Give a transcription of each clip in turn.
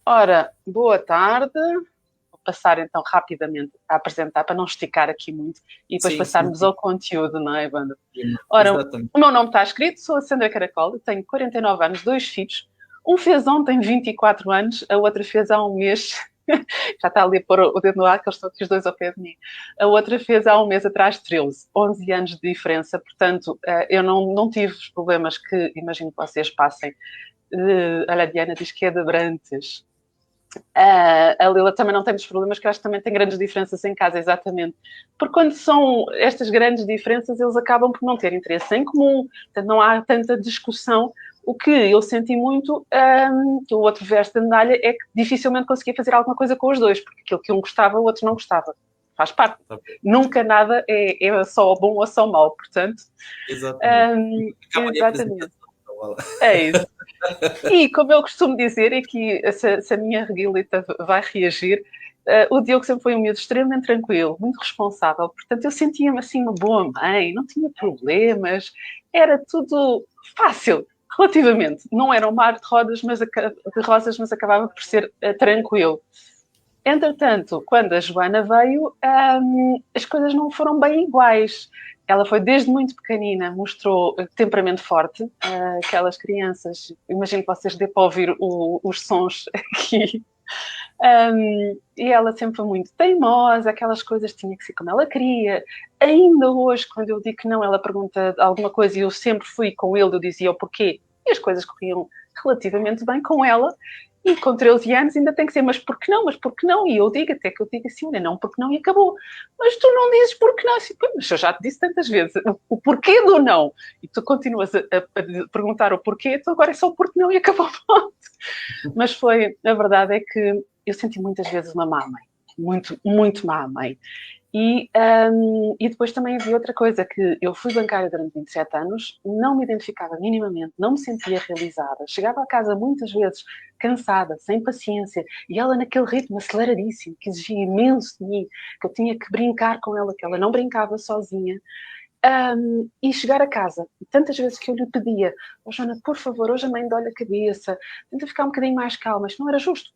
Ora, boa tarde. Vou passar então rapidamente a apresentar para não esticar aqui muito e depois Sim, sim, passarmos sim. ao conteúdo, não é, Wanda? Ora, Exatamente. o meu nome está escrito, sou a Sandra Caracol, tenho 49 anos, dois filhos. Um fez ontem 24 anos, a outra fez há um mês. Já está ali a pôr o dedo no ar, que eles estão aqui os dois ao pé de mim. A outra fez há um mês atrás 13, 11 anos de diferença. Portanto, eu não tive os problemas que imagino que vocês passem. Olha, a Diana diz que é de Abrantes. A Lila também não tem muitos problemas, que eu acho que também tem grandes diferenças em casa, exatamente. Porque quando são estas grandes diferenças, eles acabam por não ter interesse em comum, portanto, não há tanta discussão. O que eu senti muito, que o outro verso da medalha, é que dificilmente conseguia fazer alguma coisa com os dois, porque aquilo que um gostava, o outro não gostava. Faz parte. Tá. Nunca nada é só bom ou só mau, portanto. Exatamente. Acaba aí a Exatamente. apresentação. Então, vá lá. É isso. E como eu costumo dizer, e aqui se a minha reguilita vai reagir, o Diogo sempre foi um miúdo extremamente tranquilo, muito responsável. Portanto, eu sentia-me assim uma boa mãe, não tinha problemas, era tudo fácil, relativamente. Não era um mar de, de rosas, mas acabava por ser tranquilo. Entretanto, quando a Joana veio, as coisas não foram bem iguais. Ela foi desde muito pequenina, mostrou temperamento forte. Aquelas crianças, imagino que vocês dê para ouvir os sons aqui. E ela sempre foi muito teimosa, aquelas coisas tinha que ser como ela queria. Ainda hoje, quando eu digo que não, ela pergunta alguma coisa e eu sempre fui com ele, eu dizia o porquê. E as coisas corriam relativamente bem com ela. E com 13 anos ainda tem que ser, mas por que não? Mas por que não? E eu digo, até que eu digo assim, olha, não, porque não, e acabou. Mas tu não dizes por que não. Assim, mas eu já te disse tantas vezes o porquê do não. E tu continuas a perguntar o porquê, então agora é só o porquê não e acabou. Mas foi, a verdade é que eu senti muitas vezes uma má mãe. Muito, muito má mãe. E depois também havia outra coisa, que eu fui bancária durante 27 anos, não me identificava minimamente, não me sentia realizada. Chegava a casa muitas vezes cansada, sem paciência, e ela naquele ritmo aceleradíssimo, que exigia imenso de mim, que eu tinha que brincar com ela, que ela não brincava sozinha. E chegar a casa, tantas vezes que eu lhe pedia, oh, Joana, por favor, hoje a mãe dói a cabeça, tenta ficar um bocadinho mais calma, isto não era justo.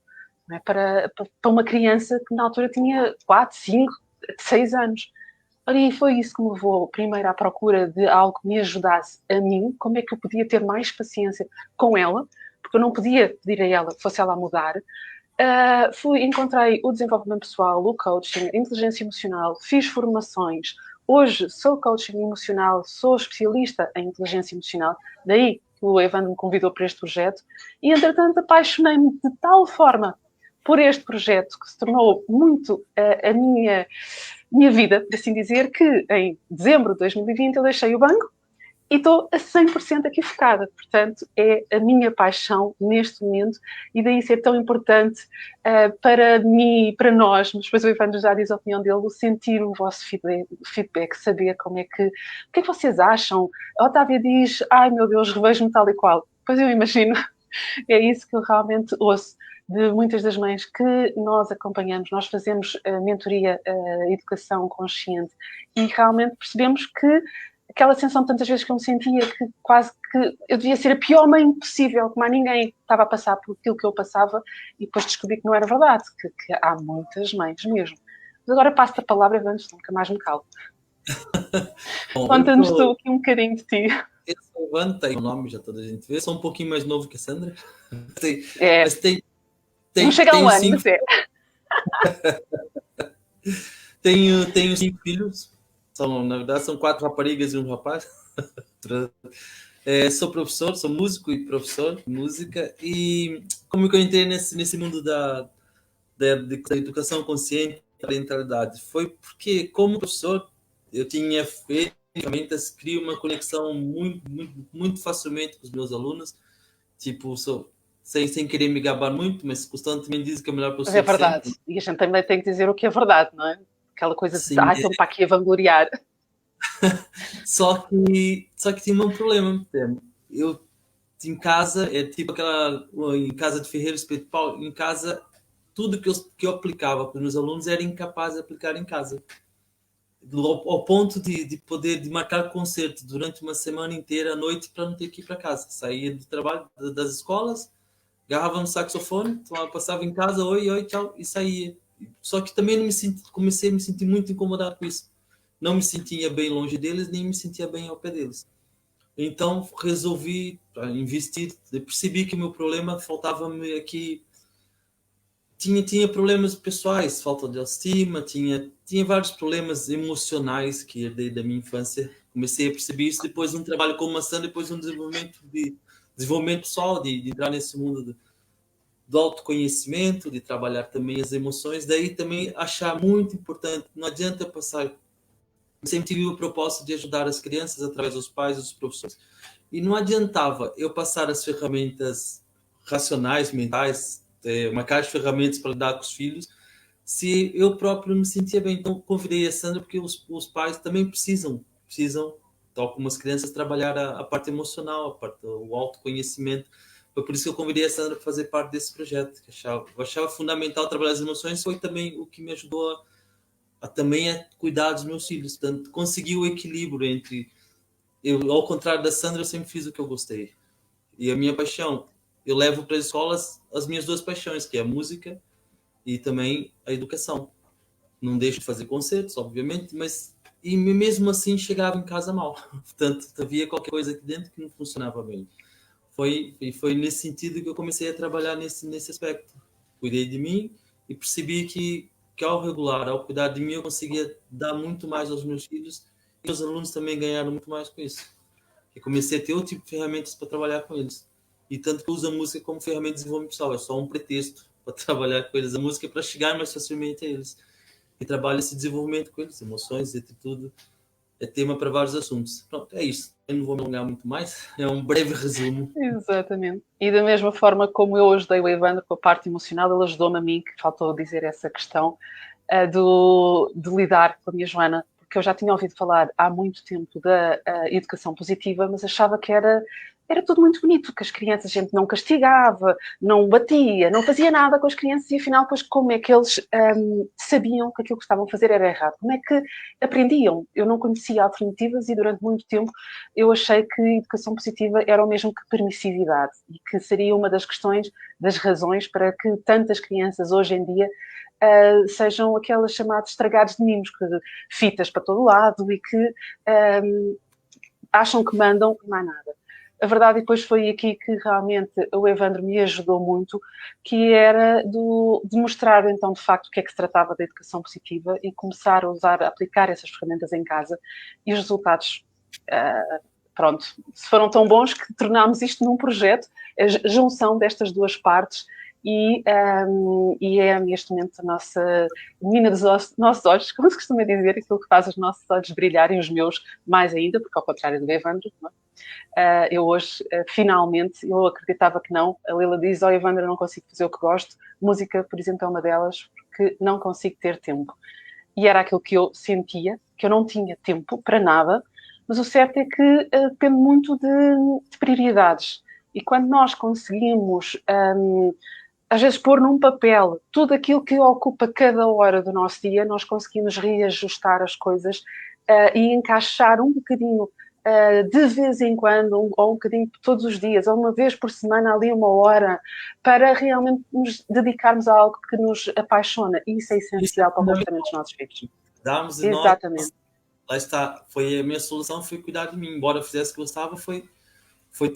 Não é? Para uma criança que na altura tinha 4, 5, 6 anos. E foi isso que me levou primeiro à procura de algo que me ajudasse a mim, como é que eu podia ter mais paciência com ela, porque eu não podia pedir a ela que fosse ela a mudar. Encontrei o desenvolvimento pessoal, o coaching, a inteligência emocional, fiz formações. Hoje sou coaching emocional, sou especialista em inteligência emocional, daí que o Evandro me convidou para este projeto. E, entretanto, apaixonei-me de tal forma por este projeto, que se tornou muito a minha vida, por assim dizer, que em dezembro de 2020 eu deixei o banco e estou a 100% aqui focada. Portanto, é a minha paixão neste momento e daí ser tão importante para mim, para nós, mas depois o Evandro já diz a opinião dele, sentir o vosso feedback, saber como é que, o que é que vocês acham. A Otávia diz, ai meu Deus, revejo-me tal e qual. Pois eu imagino, é isso que eu realmente ouço de muitas das mães que nós acompanhamos. Nós fazemos mentoria, educação consciente e realmente percebemos que aquela sensação tantas vezes que eu me sentia que quase que eu devia ser a pior mãe possível, que mais ninguém estava a passar por aquilo que eu passava e depois descobri que não era verdade, que há muitas mães mesmo. Mas agora passo-te a palavra e vamos, nunca mais me calo. Bom, Conta-nos tu aqui um bocadinho de ti. eu sou o Ivan, tem o nome, já toda a gente vê. Sou um pouquinho mais novo que a Sandra. Tem, É, mas tem, não tem, chega a um tenho ano, cinco, mas é. tenho 5 filhos. Na verdade, são 4 raparigas e um rapaz. Sou professor, sou músico e professor de música. E como que eu entrei nesse mundo da educação consciente e parentalidade? Foi porque, como professor, eu tinha ferramentas, crio uma conexão muito, muito, muito facilmente com os meus alunos. Tipo, sem querer me gabar muito, mas constantemente dizem que é o melhor Mas é professor de verdade. sempre. E a gente também tem que dizer o que é verdade, não é? Aquela coisa de, Sim, estão para aqui a vangloriar. só que tinha um problema. Eu em casa, é tipo aquela em casa de ferreiro, espeto de pau, em casa tudo que eu aplicava para os meus alunos era incapaz de aplicar em casa. Ao ponto de poder de marcar concerto durante uma semana inteira à noite para não ter que ir para casa. Saía do trabalho das escolas, agarrava no saxofone, passava em casa, oi, oi, tchau, e saía. Só que também comecei a me sentir muito incomodado com isso. Não me sentia bem longe deles, nem me sentia bem ao pé deles. Então resolvi investir, percebi que o meu problema faltava-me aqui. Tinha problemas pessoais, falta de autoestima, tinha vários problemas emocionais que herdei da minha infância. Comecei a perceber isso depois de um trabalho como maçã, depois de um desenvolvimento pessoal, de entrar nesse mundo do autoconhecimento, de trabalhar também as emoções. Daí também achar muito importante, não adianta passar. Eu sempre tive o propósito de ajudar as crianças através dos pais e dos professores. E não adiantava eu passar as ferramentas racionais, mentais, uma caixa de ferramentas para lidar com os filhos, se eu próprio não me sentia bem. Então, convidei a Sandra porque os pais também precisam, tal como as crianças, trabalhar a parte emocional, o autoconhecimento. Foi por isso que eu convidei a Sandra para fazer parte desse projeto. Que eu achava fundamental trabalhar as emoções, foi também o que me ajudou também a cuidar dos meus filhos. Portanto, conseguir o equilíbrio entre... ao contrário da Sandra, eu sempre fiz o que eu gostei. E a minha paixão, eu levo para as escolas as minhas duas paixões, que é a música e também a educação. Não deixo de fazer concertos, obviamente, mas e mesmo assim chegava em casa mal. Portanto, havia qualquer coisa aqui dentro que não funcionava bem. Foi nesse sentido que eu comecei a trabalhar nesse aspecto. Cuidei de mim e percebi que ao regular, ao cuidar de mim, eu conseguia dar muito mais aos meus filhos e os alunos também ganharam muito mais com isso. E comecei a ter outro tipo de ferramentas para trabalhar com eles. E tanto que eu uso a música como ferramenta de desenvolvimento pessoal. É só um pretexto para trabalhar com eles. A música é para chegar mais facilmente a eles. E trabalho esse desenvolvimento com eles. Emoções, atitude. É tema para vários assuntos. Pronto, é isso. Eu não vou me alongar muito mais. É um breve resumo. Exatamente. E da mesma forma como eu ajudei o Evandro com a parte emocional, ele ajudou-me a mim, que faltou dizer essa questão, de lidar com a minha Joana, porque eu já tinha ouvido falar há muito tempo da educação positiva, mas achava que era tudo muito bonito, que as crianças a gente não castigava, não batia, não fazia nada com as crianças e afinal, pois, como é que eles sabiam que aquilo que estavam a fazer era errado? Como é que aprendiam? Eu não conhecia alternativas e durante muito tempo eu achei que educação positiva era o mesmo que permissividade e que seria uma das questões, das razões para que tantas crianças hoje em dia sejam aquelas chamadas estragados de mimos, que fitas para todo lado e que acham que mandam e mais nada. A verdade depois foi aqui que realmente o Evandro me ajudou muito, que era de mostrar então de facto o que é que se tratava da educação positiva e começar a aplicar essas ferramentas em casa e os resultados pronto, foram tão bons que tornámos isto num projeto, a junção destas duas partes e é neste momento a nossa menina dos nossos olhos, como se costuma dizer, aquilo que faz os nossos olhos brilharem, os meus mais ainda, porque ao contrário do Evandro, não é? Eu hoje, finalmente, eu acreditava que não, a Lila diz, Evandro, eu não consigo fazer o que gosto, música, por exemplo, é uma delas, porque não consigo ter tempo. E era aquilo que eu sentia, que eu não tinha tempo para nada, mas o certo é que depende muito de prioridades. E quando nós conseguimos, às vezes, pôr num papel tudo aquilo que ocupa cada hora do nosso dia, nós conseguimos reajustar as coisas e encaixar um bocadinho de vez em quando, ou um bocadinho todos os dias, ou uma vez por semana, ali 1 hora, para realmente nos dedicarmos a algo que nos apaixona. E isso é essencial para o comportamento dos nossos filhos. Darmos Exatamente. Lá está, foi a minha solução, foi cuidar de mim. Embora eu fizesse o que eu gostava, foi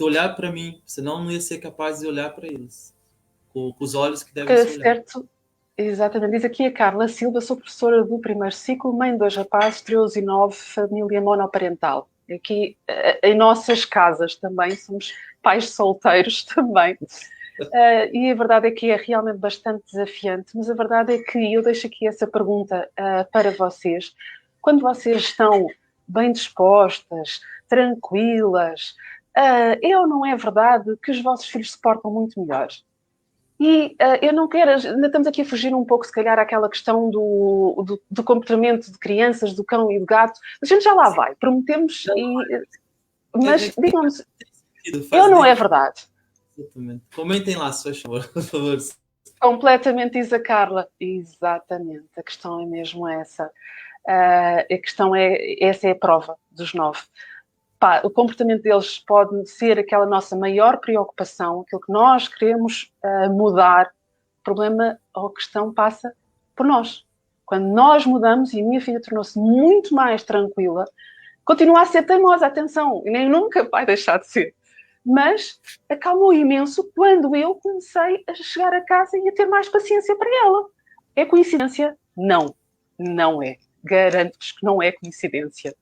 olhar para mim, senão não ia ser capaz de olhar para eles com os olhos que devem ser olhados. Certo, exatamente. Diz aqui a Carla Silva, sou professora do primeiro ciclo, mãe de 2 rapazes, 13 e 9, família monoparental. Aqui em nossas casas também, somos pais solteiros também. E a verdade é que é realmente bastante desafiante, mas a verdade é que eu deixo aqui essa pergunta para vocês. Quando vocês estão bem dispostas, tranquilas, é ou não é verdade que os vossos filhos se portam muito melhor? E eu não quero, ainda estamos aqui a fugir um pouco, se calhar, àquela questão do comportamento de crianças, do cão e do gato. A gente já lá vai, prometemos, mas digam-me, eu não é verdade. Exatamente. Comentem lá, se faz favor, por favor. Completamente, diz a Carla. Exatamente, a questão é mesmo essa. A questão é, essa é a prova dos 9. pá, o comportamento deles pode ser aquela nossa maior preocupação, aquilo que nós queremos mudar. O problema ou a questão passa por nós. Quando nós mudamos, e a minha filha tornou-se muito mais tranquila, continua a ser teimosa, atenção, e nem nunca vai deixar de ser. Mas acalmou imenso quando eu comecei a chegar a casa e a ter mais paciência para ela. É coincidência? Não. Não é. Garanto-vos que não é coincidência.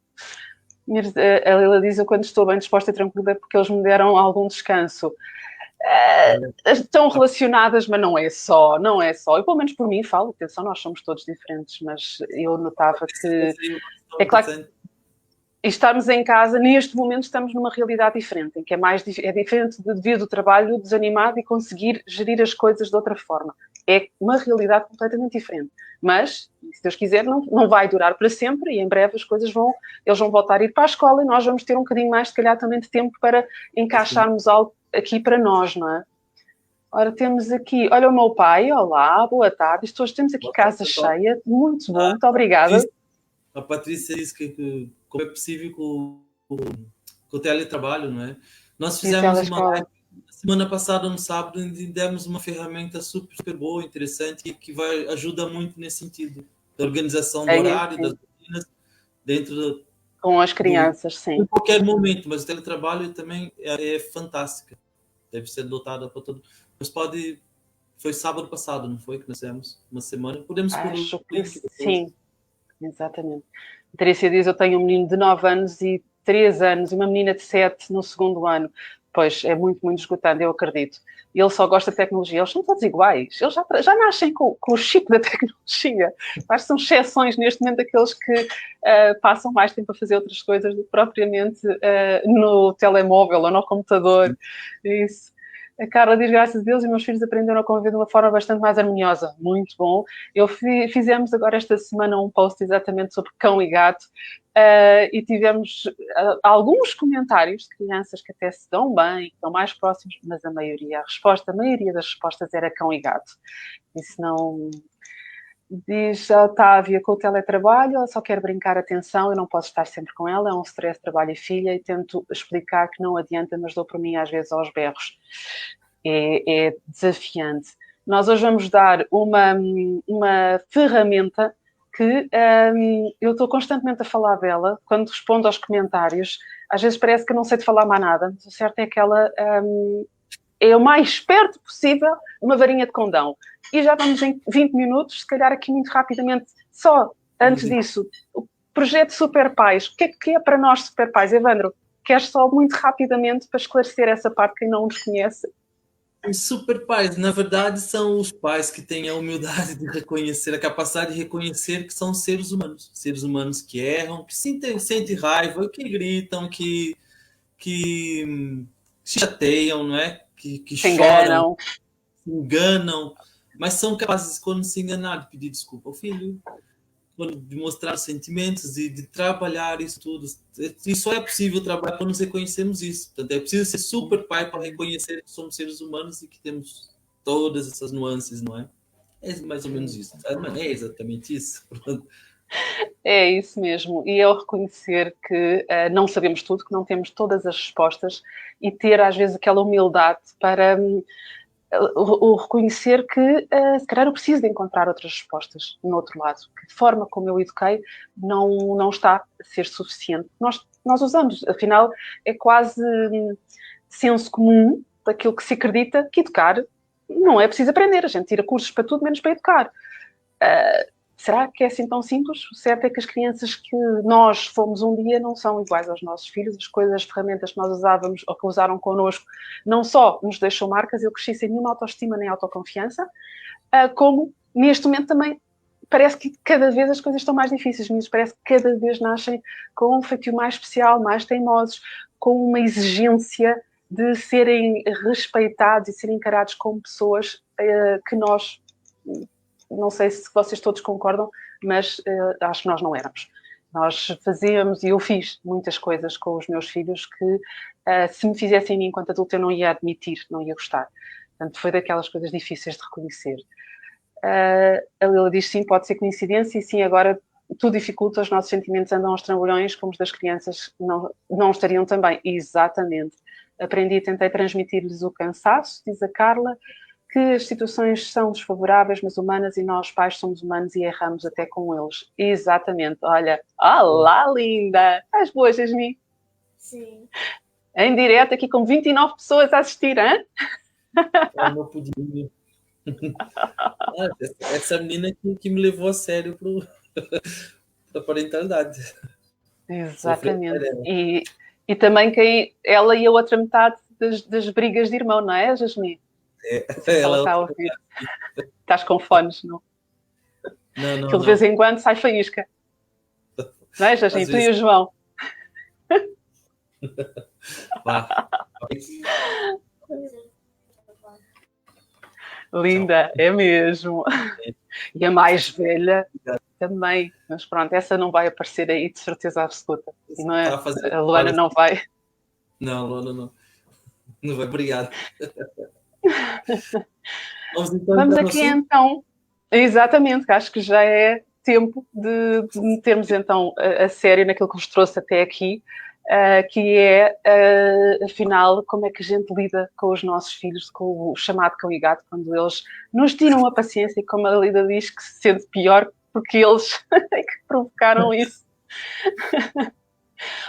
A Lila diz, eu quando estou bem disposta e tranquila é porque eles me deram algum descanso. Estão relacionadas, mas não é só. Eu, pelo menos por mim, falo, atenção, nós somos todos diferentes, mas eu notava que... É claro que estamos em casa, neste momento estamos numa realidade diferente, em que é diferente de vir do trabalho desanimado e conseguir gerir as coisas de outra forma. É uma realidade completamente diferente. Mas, se Deus quiser, não vai durar para sempre e em breve as coisas eles vão voltar a ir para a escola e nós vamos ter um bocadinho mais, se calhar, também de tempo para encaixarmos algo aqui para nós, não é? Ora, temos aqui, olha o meu pai, olá, boa tarde. Hoje temos aqui casa cheia, muito bom, muito obrigada. A Patrícia disse que como é possível com o teletrabalho, não é? Nós fizemos uma live semana passada, no sábado, e demos uma ferramenta super, super boa, interessante, e que ajuda muito nesse sentido. Da organização do horário, das rotinas, dentro com as crianças, sim. Em qualquer momento, mas o teletrabalho também é fantástico. Deve ser dotado para todo. Mas foi sábado passado, não foi? Que nós fizemos uma semana. Podemos Acho que sim, exatamente. A Patrícia diz, eu tenho um menino de 9 anos e 3 anos e uma menina de 7 no segundo ano. Pois, é muito, muito esgotante, eu acredito. E ele só gosta de tecnologia. Eles são todos iguais. Eles já nascem com o chip da tecnologia. Acho que são exceções neste momento daqueles que passam mais tempo a fazer outras coisas do que propriamente no telemóvel ou no computador. Isso. A Carla diz, graças a Deus, e meus filhos aprenderam a conviver de uma forma bastante mais harmoniosa. Muito bom. Fizemos agora esta semana um post exatamente sobre cão e gato e tivemos alguns comentários de crianças que até se dão bem, que estão mais próximos, mas a maioria das respostas era cão e gato. Isso não... Diz a Otávia, com o teletrabalho, ela só quer brincar, atenção, eu não posso estar sempre com ela, é um stress, trabalho e filha, e tento explicar que não adianta, mas dou por mim às vezes aos berros. É desafiante. Nós hoje vamos dar uma ferramenta que eu estou constantemente a falar dela, quando respondo aos comentários, às vezes parece que eu não sei de falar mais nada, mas o certo é que ela é o mais perto possível uma varinha de condão. E já vamos em 20 minutos, se calhar aqui muito rapidamente, só antes disso, o projeto Super Pais. O que é para nós Super Pais? Evandro, queres só muito rapidamente para esclarecer essa parte quem não nos conhece? Os super pais, na verdade, são os pais que têm a humildade de reconhecer, a capacidade de reconhecer que são seres humanos que erram, que sentem raiva, que gritam, que chateiam, não é? Que choram, se enganam, mas são capazes, quando se enganar, de pedir desculpa ao filho, de mostrar sentimentos e de trabalhar isso tudo. E só é possível trabalhar quando nos reconhecemos isso. Portanto, é preciso ser super pai para reconhecer que somos seres humanos e que temos todas essas nuances, não é? É mais ou menos isso. Mas é exatamente isso. É isso mesmo. E é o reconhecer que não sabemos tudo, que não temos todas as respostas e ter, às vezes, aquela humildade para... o reconhecer que, se calhar, eu preciso de encontrar outras respostas no outro lado, que de forma como eu eduquei não está a ser suficiente. Nós usamos, afinal, é quase senso comum daquilo que se acredita que educar não é preciso aprender. A gente tira cursos para tudo, menos para educar. Será que é assim tão simples? O certo é que as crianças que nós fomos um dia não são iguais aos nossos filhos. As ferramentas que nós usávamos ou que usaram connosco não só nos deixou marcas, eu cresci sem nenhuma autoestima nem autoconfiança, como neste momento também parece que cada vez as coisas estão mais difíceis. Os meninos parece que cada vez nascem com um feitio mais especial, mais teimosos, com uma exigência de serem respeitados e serem encarados como pessoas que nós... Não sei se vocês todos concordam, mas acho que nós não éramos. Nós fazíamos, e eu fiz muitas coisas com os meus filhos que se me fizessem a mim enquanto adulta eu não ia admitir, não ia gostar. Portanto, foi daquelas coisas difíceis de reconhecer. A Lila diz sim, pode ser coincidência, e sim, agora tu dificultas, os nossos sentimentos andam aos trambolhões, como os das crianças não estariam também. Exatamente. Aprendi e tentei transmitir-lhes o cansaço, diz a Carla, que as situações são desfavoráveis, mas humanas, e nós, pais, somos humanos e erramos até com eles. Exatamente. Olha, olá, linda! Estás boa, Jasmine? Sim. Em direto, aqui com 29 pessoas a assistir, hein? É o meu pudinho. Essa menina que me levou a sério para a parentalidade. Exatamente. E também ela e a outra metade das brigas de irmão, não é, Jasmine? Ela está a ouvir. Estás com fones, não? Não. Que de vez em quando sai faísca. Não é, Jasmine? Tu e o João. Vá. Linda, é mesmo. E a mais velha também. Mas pronto, essa não vai aparecer aí de certeza absoluta. E não é, a Luana não vai. Não, Luana não. Não vai, obrigado. Vamos aqui então. Exatamente, que acho que já é tempo de metermos então a sério naquilo que vos trouxe até aqui. Que é, afinal, como é que a gente lida com os nossos filhos, com o chamado cão e gato, quando eles nos tiram a paciência e, como a Lida diz, que se sente pior porque eles que provocaram isso.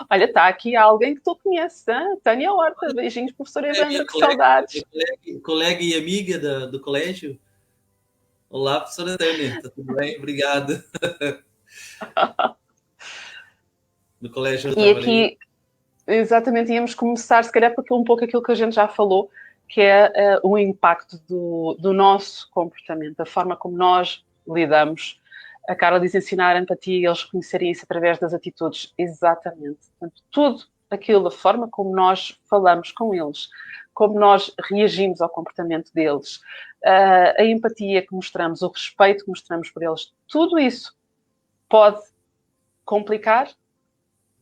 Olha, está aqui alguém que tu conheces, hein? Tânia Horta, beijinhos, professora Evandra, que saudades. Colega e amiga do colégio. Olá, professora Tânia, tá tudo bem? Obrigado. Do colégio eu aqui, exatamente, íamos começar, se calhar, por um pouco aquilo que a gente já falou, que é o impacto do nosso comportamento, a forma como nós lidamos. A Carla diz ensinar a empatia e eles reconhecerem isso através das atitudes. Exatamente. Portanto, tudo aquilo, a forma como nós falamos com eles, como nós reagimos ao comportamento deles, a empatia que mostramos, o respeito que mostramos por eles, tudo isso pode complicar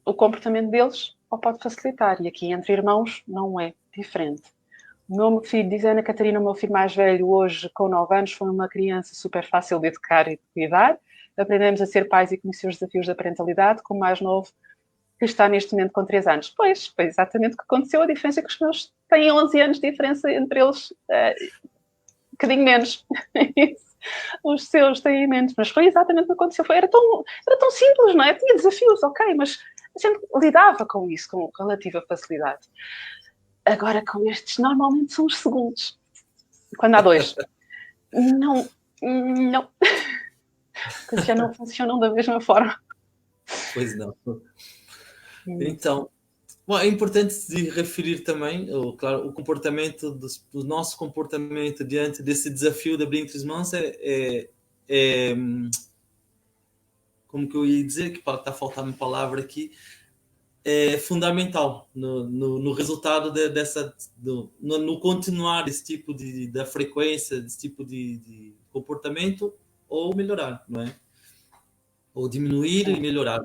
o comportamento deles ou pode facilitar. E aqui entre irmãos não é diferente. O meu filho, diz a Ana Catarina, o meu filho mais velho, hoje com 9 anos, foi uma criança super fácil de educar e de cuidar. Aprendemos a ser pais e conhecer os desafios da parentalidade, com o mais novo, que está neste momento com 3 anos. Pois, foi exatamente o que aconteceu. A diferença é que os meus têm 11 anos de diferença entre eles, um bocadinho menos. Os seus têm menos, mas foi exatamente o que aconteceu. Era tão simples, não é? Tinha desafios, ok, mas a gente lidava com isso com relativa facilidade. Agora, com estes, normalmente são os segundos. Quando há 2. Não. Porque já não funcionam da mesma forma. Pois não. Então, bom, é importante se referir também, claro, o comportamento do nosso comportamento diante desse desafio da briga entre os irmãos como que eu ia dizer, que está faltando uma palavra aqui, é fundamental no resultado no continuar desse tipo da frequência, desse tipo de comportamento, ou melhorar, não é? Ou diminuir e melhorar.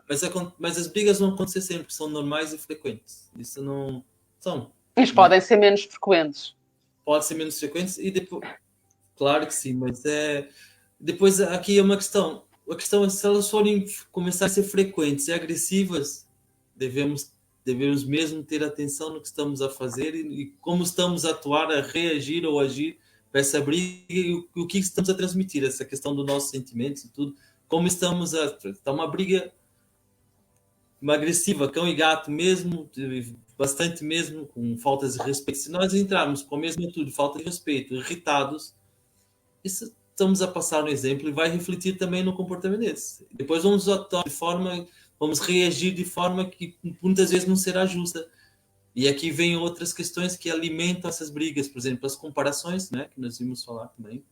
Mas as brigas vão acontecer sempre, são normais e frequentes. Isso não são. Eles podem ser menos frequentes. Pode ser menos frequentes e depois... Claro que sim, mas depois aqui é uma questão. A questão é se elas forem começar a ser frequentes e agressivas, devemos mesmo ter atenção no que estamos a fazer e como estamos a atuar, a reagir ou agir para essa briga e o que estamos a transmitir, essa questão dos nossos sentimentos e tudo. Como estamos a... Está uma briga agressiva, cão e gato mesmo, bastante mesmo, com faltas de respeito. Se nós entrarmos com a mesma atitude, falta de respeito, irritados, isso estamos a passar um exemplo e vai refletir também no comportamento deles. Depois vamos reagir de forma que muitas vezes não será justa. E aqui vem outras questões que alimentam essas brigas, por exemplo, as comparações, né, que nós vimos falar também.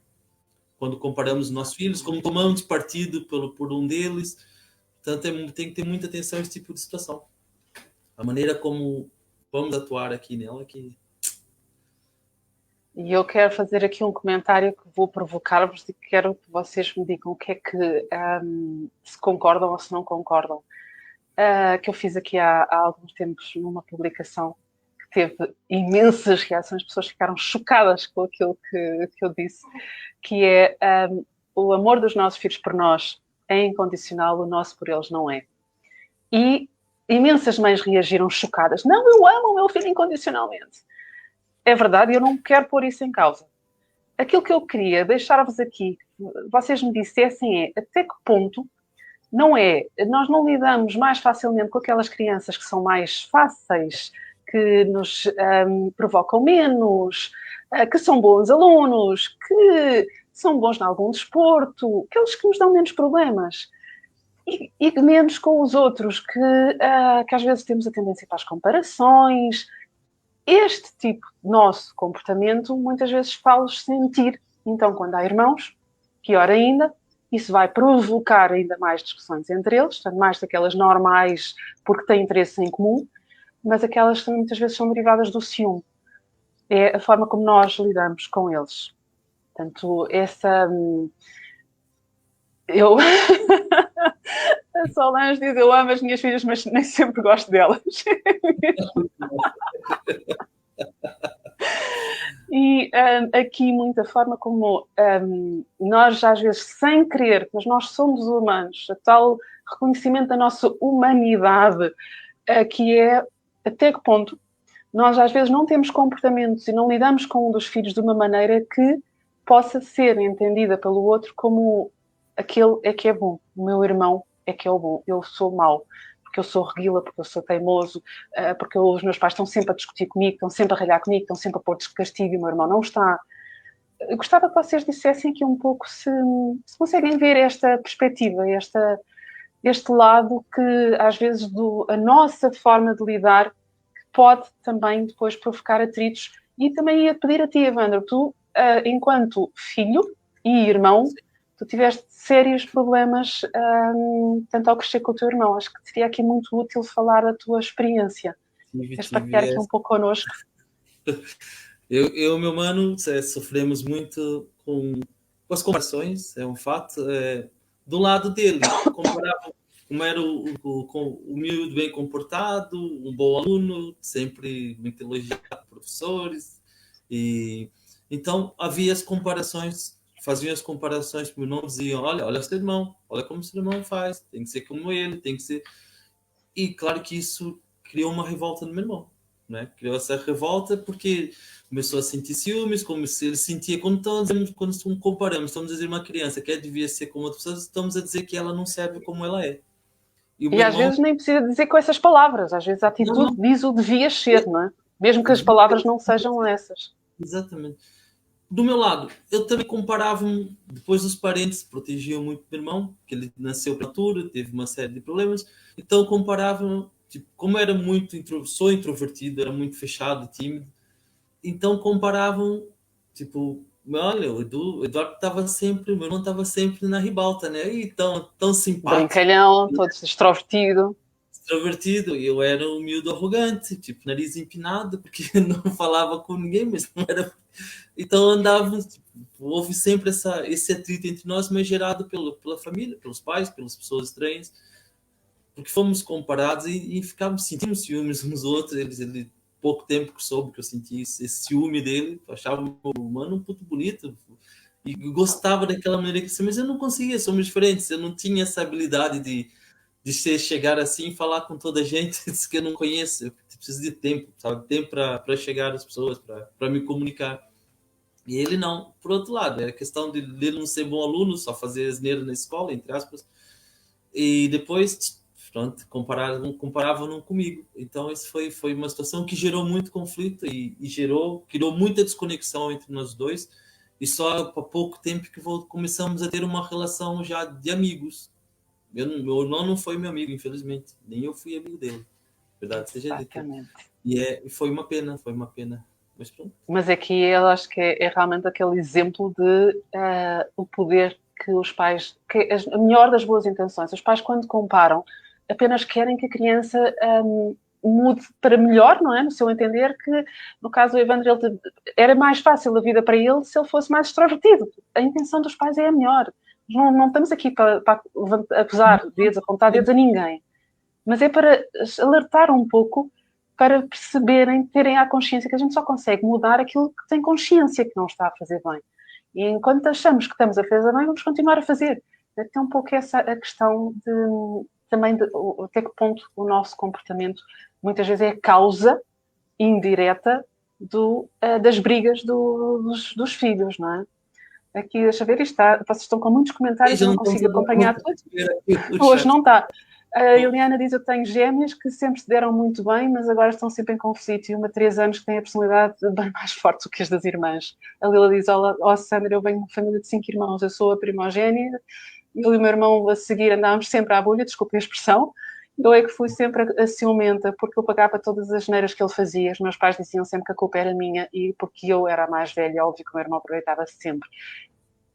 Quando comparamos nossos filhos, como tomamos partido por um deles. Portanto, tem que ter muita atenção a esse tipo de situação. A maneira como vamos atuar aqui nela. E eu quero fazer aqui um comentário que vou provocar-vos e quero que vocês me digam o que é que se concordam ou se não concordam. Que eu fiz aqui há alguns tempos numa publicação que teve imensas reações, as pessoas ficaram chocadas com aquilo que eu disse, que é o amor dos nossos filhos por nós é incondicional, o nosso por eles não é. E imensas mães reagiram chocadas. Não, eu amo o meu filho incondicionalmente. É verdade, eu não quero pôr isso em causa. Aquilo que eu queria deixar-vos aqui, vocês me dissessem até que ponto nós não lidamos mais facilmente com aquelas crianças que são mais fáceis, que nos provocam menos, que são bons alunos, que são bons em algum desporto, aqueles que nos dão menos problemas. E menos com os outros, que às vezes temos a tendência para as comparações. Este tipo de nosso comportamento muitas vezes faz-los sentir. Então, quando há irmãos, pior ainda, isso vai provocar ainda mais discussões entre eles, portanto, mais daquelas normais porque têm interesse em comum, mas aquelas que muitas vezes são derivadas do ciúme. É a forma como nós lidamos com eles. Portanto, eu... A Solange diz, eu amo as minhas filhas, mas nem sempre gosto delas. E aqui muita forma como nós, às vezes, sem querer, mas nós somos humanos, a tal reconhecimento da nossa humanidade, que é até que ponto nós, às vezes, não temos comportamentos e não lidamos com um dos filhos de uma maneira que possa ser entendida pelo outro como aquele é que é bom, o meu irmão é que é o bom, eu sou mau, porque eu sou reguila, porque eu sou teimoso, porque os meus pais estão sempre a discutir comigo, estão sempre a ralhar comigo, estão sempre a pôr de castigo e o meu irmão não está. Eu gostava que vocês dissessem aqui um pouco se conseguem ver esta perspectiva, este lado que, às vezes, a nossa forma de lidar pode também depois provocar atritos. E também ia pedir a ti, Evandro, tu, enquanto filho e irmão, tu tiveste sérios problemas tanto ao crescer com o teu irmão. Acho que seria aqui muito útil falar da tua experiência. Queres partilhar aqui um pouco connosco? Eu e meu mano sofremos muito com as comparações, é um fato. Do lado dele, comparava como era o humilde, bem comportado, um bom aluno, sempre muito elogiado por professores. E então havia as comparações, faziam as comparações para o irmão, diziam, olha o seu irmão, olha como o seu irmão faz, tem que ser como ele, tem que ser... E claro que isso criou uma revolta no meu irmão, né? Criou essa revolta porque começou a sentir ciúmes, como se ele sentia, quando comparamos, estamos a dizer uma criança que devia ser como outra pessoa, estamos a dizer que ela não serve como ela é. E às vezes nem precisa dizer com essas palavras, às vezes a atitude diz o devias ser, não é? Mesmo que as palavras não sejam essas. Exatamente. Do meu lado, eu também comparava-me, depois os parentes protegiam muito o meu irmão, que ele nasceu prematuro, teve uma série de problemas, então comparava-me, tipo, como era sou introvertido, era muito fechado, tímido, então comparavam, tipo, olha, o Eduardo estava sempre, o meu irmão estava sempre na ribalta, né? E tão simpático. Brincalhão, todo extrovertido. Extrovertido, eu era humilde, arrogante, tipo, nariz empinado, porque não falava com ninguém, mas não era... Então andávamos, tipo, houve sempre esse atrito entre nós, mas gerado pela família, pelos pais, pelas pessoas estranhas, porque fomos comparados e sentimos ciúmes uns dos outros. Ele pouco tempo que soube que eu senti esse ciúme dele, eu achava o mano um puto bonito e gostava daquela maneira que mas eu não conseguia, somos diferentes, eu não tinha essa habilidade de chegar assim e falar com toda a gente que eu não conheço. Eu preciso de tempo, sabe? Tempo para chegar às pessoas, para me comunicar. E ele não. Por outro lado, era questão de ele não ser bom aluno, só fazer asneira na escola, entre aspas. E depois, pronto, comparavam comigo. Então, isso foi uma situação que gerou muito conflito e criou muita desconexão entre nós dois. E só há pouco tempo que começamos a ter uma relação já de amigos. Meu irmão não foi meu amigo, infelizmente. Nem eu fui amigo dele. Verdade seja dita. E foi uma pena. Mas pronto. Mas aqui eu acho que é realmente aquele exemplo de o poder que os pais... a melhor das boas intenções. Os pais, quando comparam, apenas querem que a criança mude para melhor, não é? No seu entender, que no caso do Evandro, era mais fácil a vida para ele se ele fosse mais extrovertido. A intenção dos pais é a melhor. Não estamos aqui para acusar dedos, apontar dedos a ninguém. Mas é para alertar um pouco, para perceberem, terem a consciência que a gente só consegue mudar aquilo que tem consciência que não está a fazer bem. E enquanto achamos que estamos a fazer bem, vamos continuar a fazer. Até um pouco essa a questão de também até que ponto o nosso comportamento muitas vezes é a causa indireta das brigas dos filhos, não é? Aqui, deixa eu ver, vocês estão com muitos comentários, eu Já não não estamos consigo a dar acompanhar conta tudo. de ver aqui o Hoje chat. não está. A Eliana diz: eu tenho gêmeas que sempre se deram muito bem, mas agora estão sempre em conflito. E uma de 3 anos que tem a personalidade bem mais forte do que as das irmãs. A Lila diz: olá, Sandra, eu venho de uma família de 5 irmãos, eu sou a primogénita. Eu e o meu irmão a seguir andávamos sempre à bolha, desculpe a expressão. Eu é que fui sempre a ciumenta, porque eu pagava todas as neiras que ele fazia. Os meus pais diziam sempre que a culpa era minha, e porque eu era a mais velha, óbvio que o meu irmão aproveitava sempre.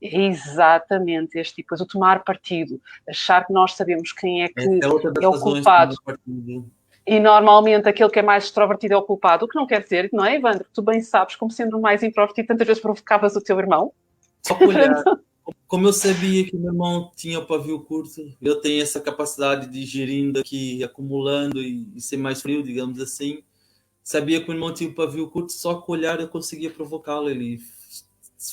É exatamente este tipo, o tomar partido, achar que nós sabemos quem é que É outra das é o razões culpado. do partido. E normalmente aquele que é mais extrovertido é o culpado, o que não quer dizer, não é, Evandro? Tu bem sabes, como sendo o mais introvertido, tantas vezes provocavas o teu irmão. Só que olhar, como eu sabia que meu irmão tinha o pavio curto, eu tenho essa capacidade de ir gerindo aqui, acumulando e ser mais frio, digamos assim. Sabia que o meu irmão tinha o pavio curto, só com o olhar eu conseguia provocá-lo. Ele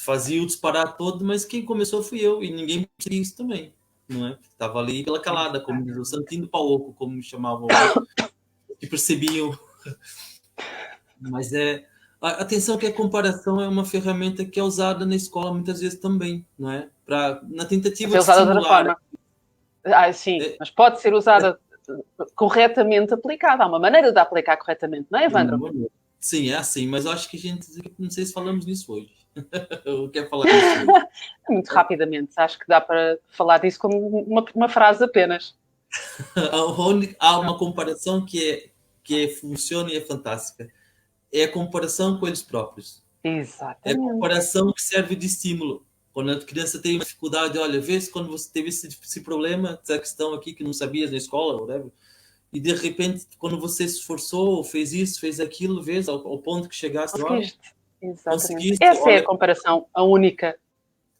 fazia o disparar todo, mas quem começou fui eu, e ninguém percebia isso também, não é? Estava ali pela calada, como diz o Santinho Pauoco, como me chamavam lá, que percebiam. Mas atenção que a comparação é uma ferramenta que é usada na escola muitas vezes também, não é? Na tentativa Ser de usada de outra estimular. forma. Sim, É, mas pode ser usada corretamente aplicada. Há uma maneira de aplicar corretamente, não é, Evandro? Sim, é assim, mas eu acho que a gente, não sei se falamos nisso hoje. Eu quero falar disso hoje. Muito rapidamente, acho que dá para falar disso como uma frase apenas. Há uma comparação que funciona e é fantástica. É a comparação com eles próprios. É a Exatamente. comparação que serve de estímulo. Quando a criança tem uma dificuldade, olha, vê se quando você teve esse problema, essa questão aqui que não sabias na escola, whatever, e de repente, quando você se esforçou, fez isso, fez aquilo, vês ao ponto que chegaste agora, Conseguiste. Exatamente. conseguiste, Essa é a olha, comparação, a única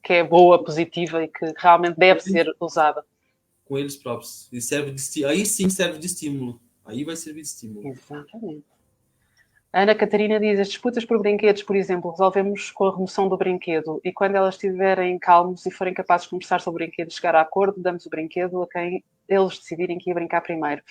que é boa, positiva e que realmente deve ser usada. com eles próprios. E serve aí sim serve de estímulo. Aí vai servir de estímulo. Exatamente. A Ana Catarina diz: as disputas por brinquedos, por exemplo, resolvemos com a remoção do brinquedo e quando elas estiverem calmos e forem capazes de conversar sobre o brinquedo e chegar a acordo, damos o brinquedo a quem eles decidirem que ia brincar primeiro.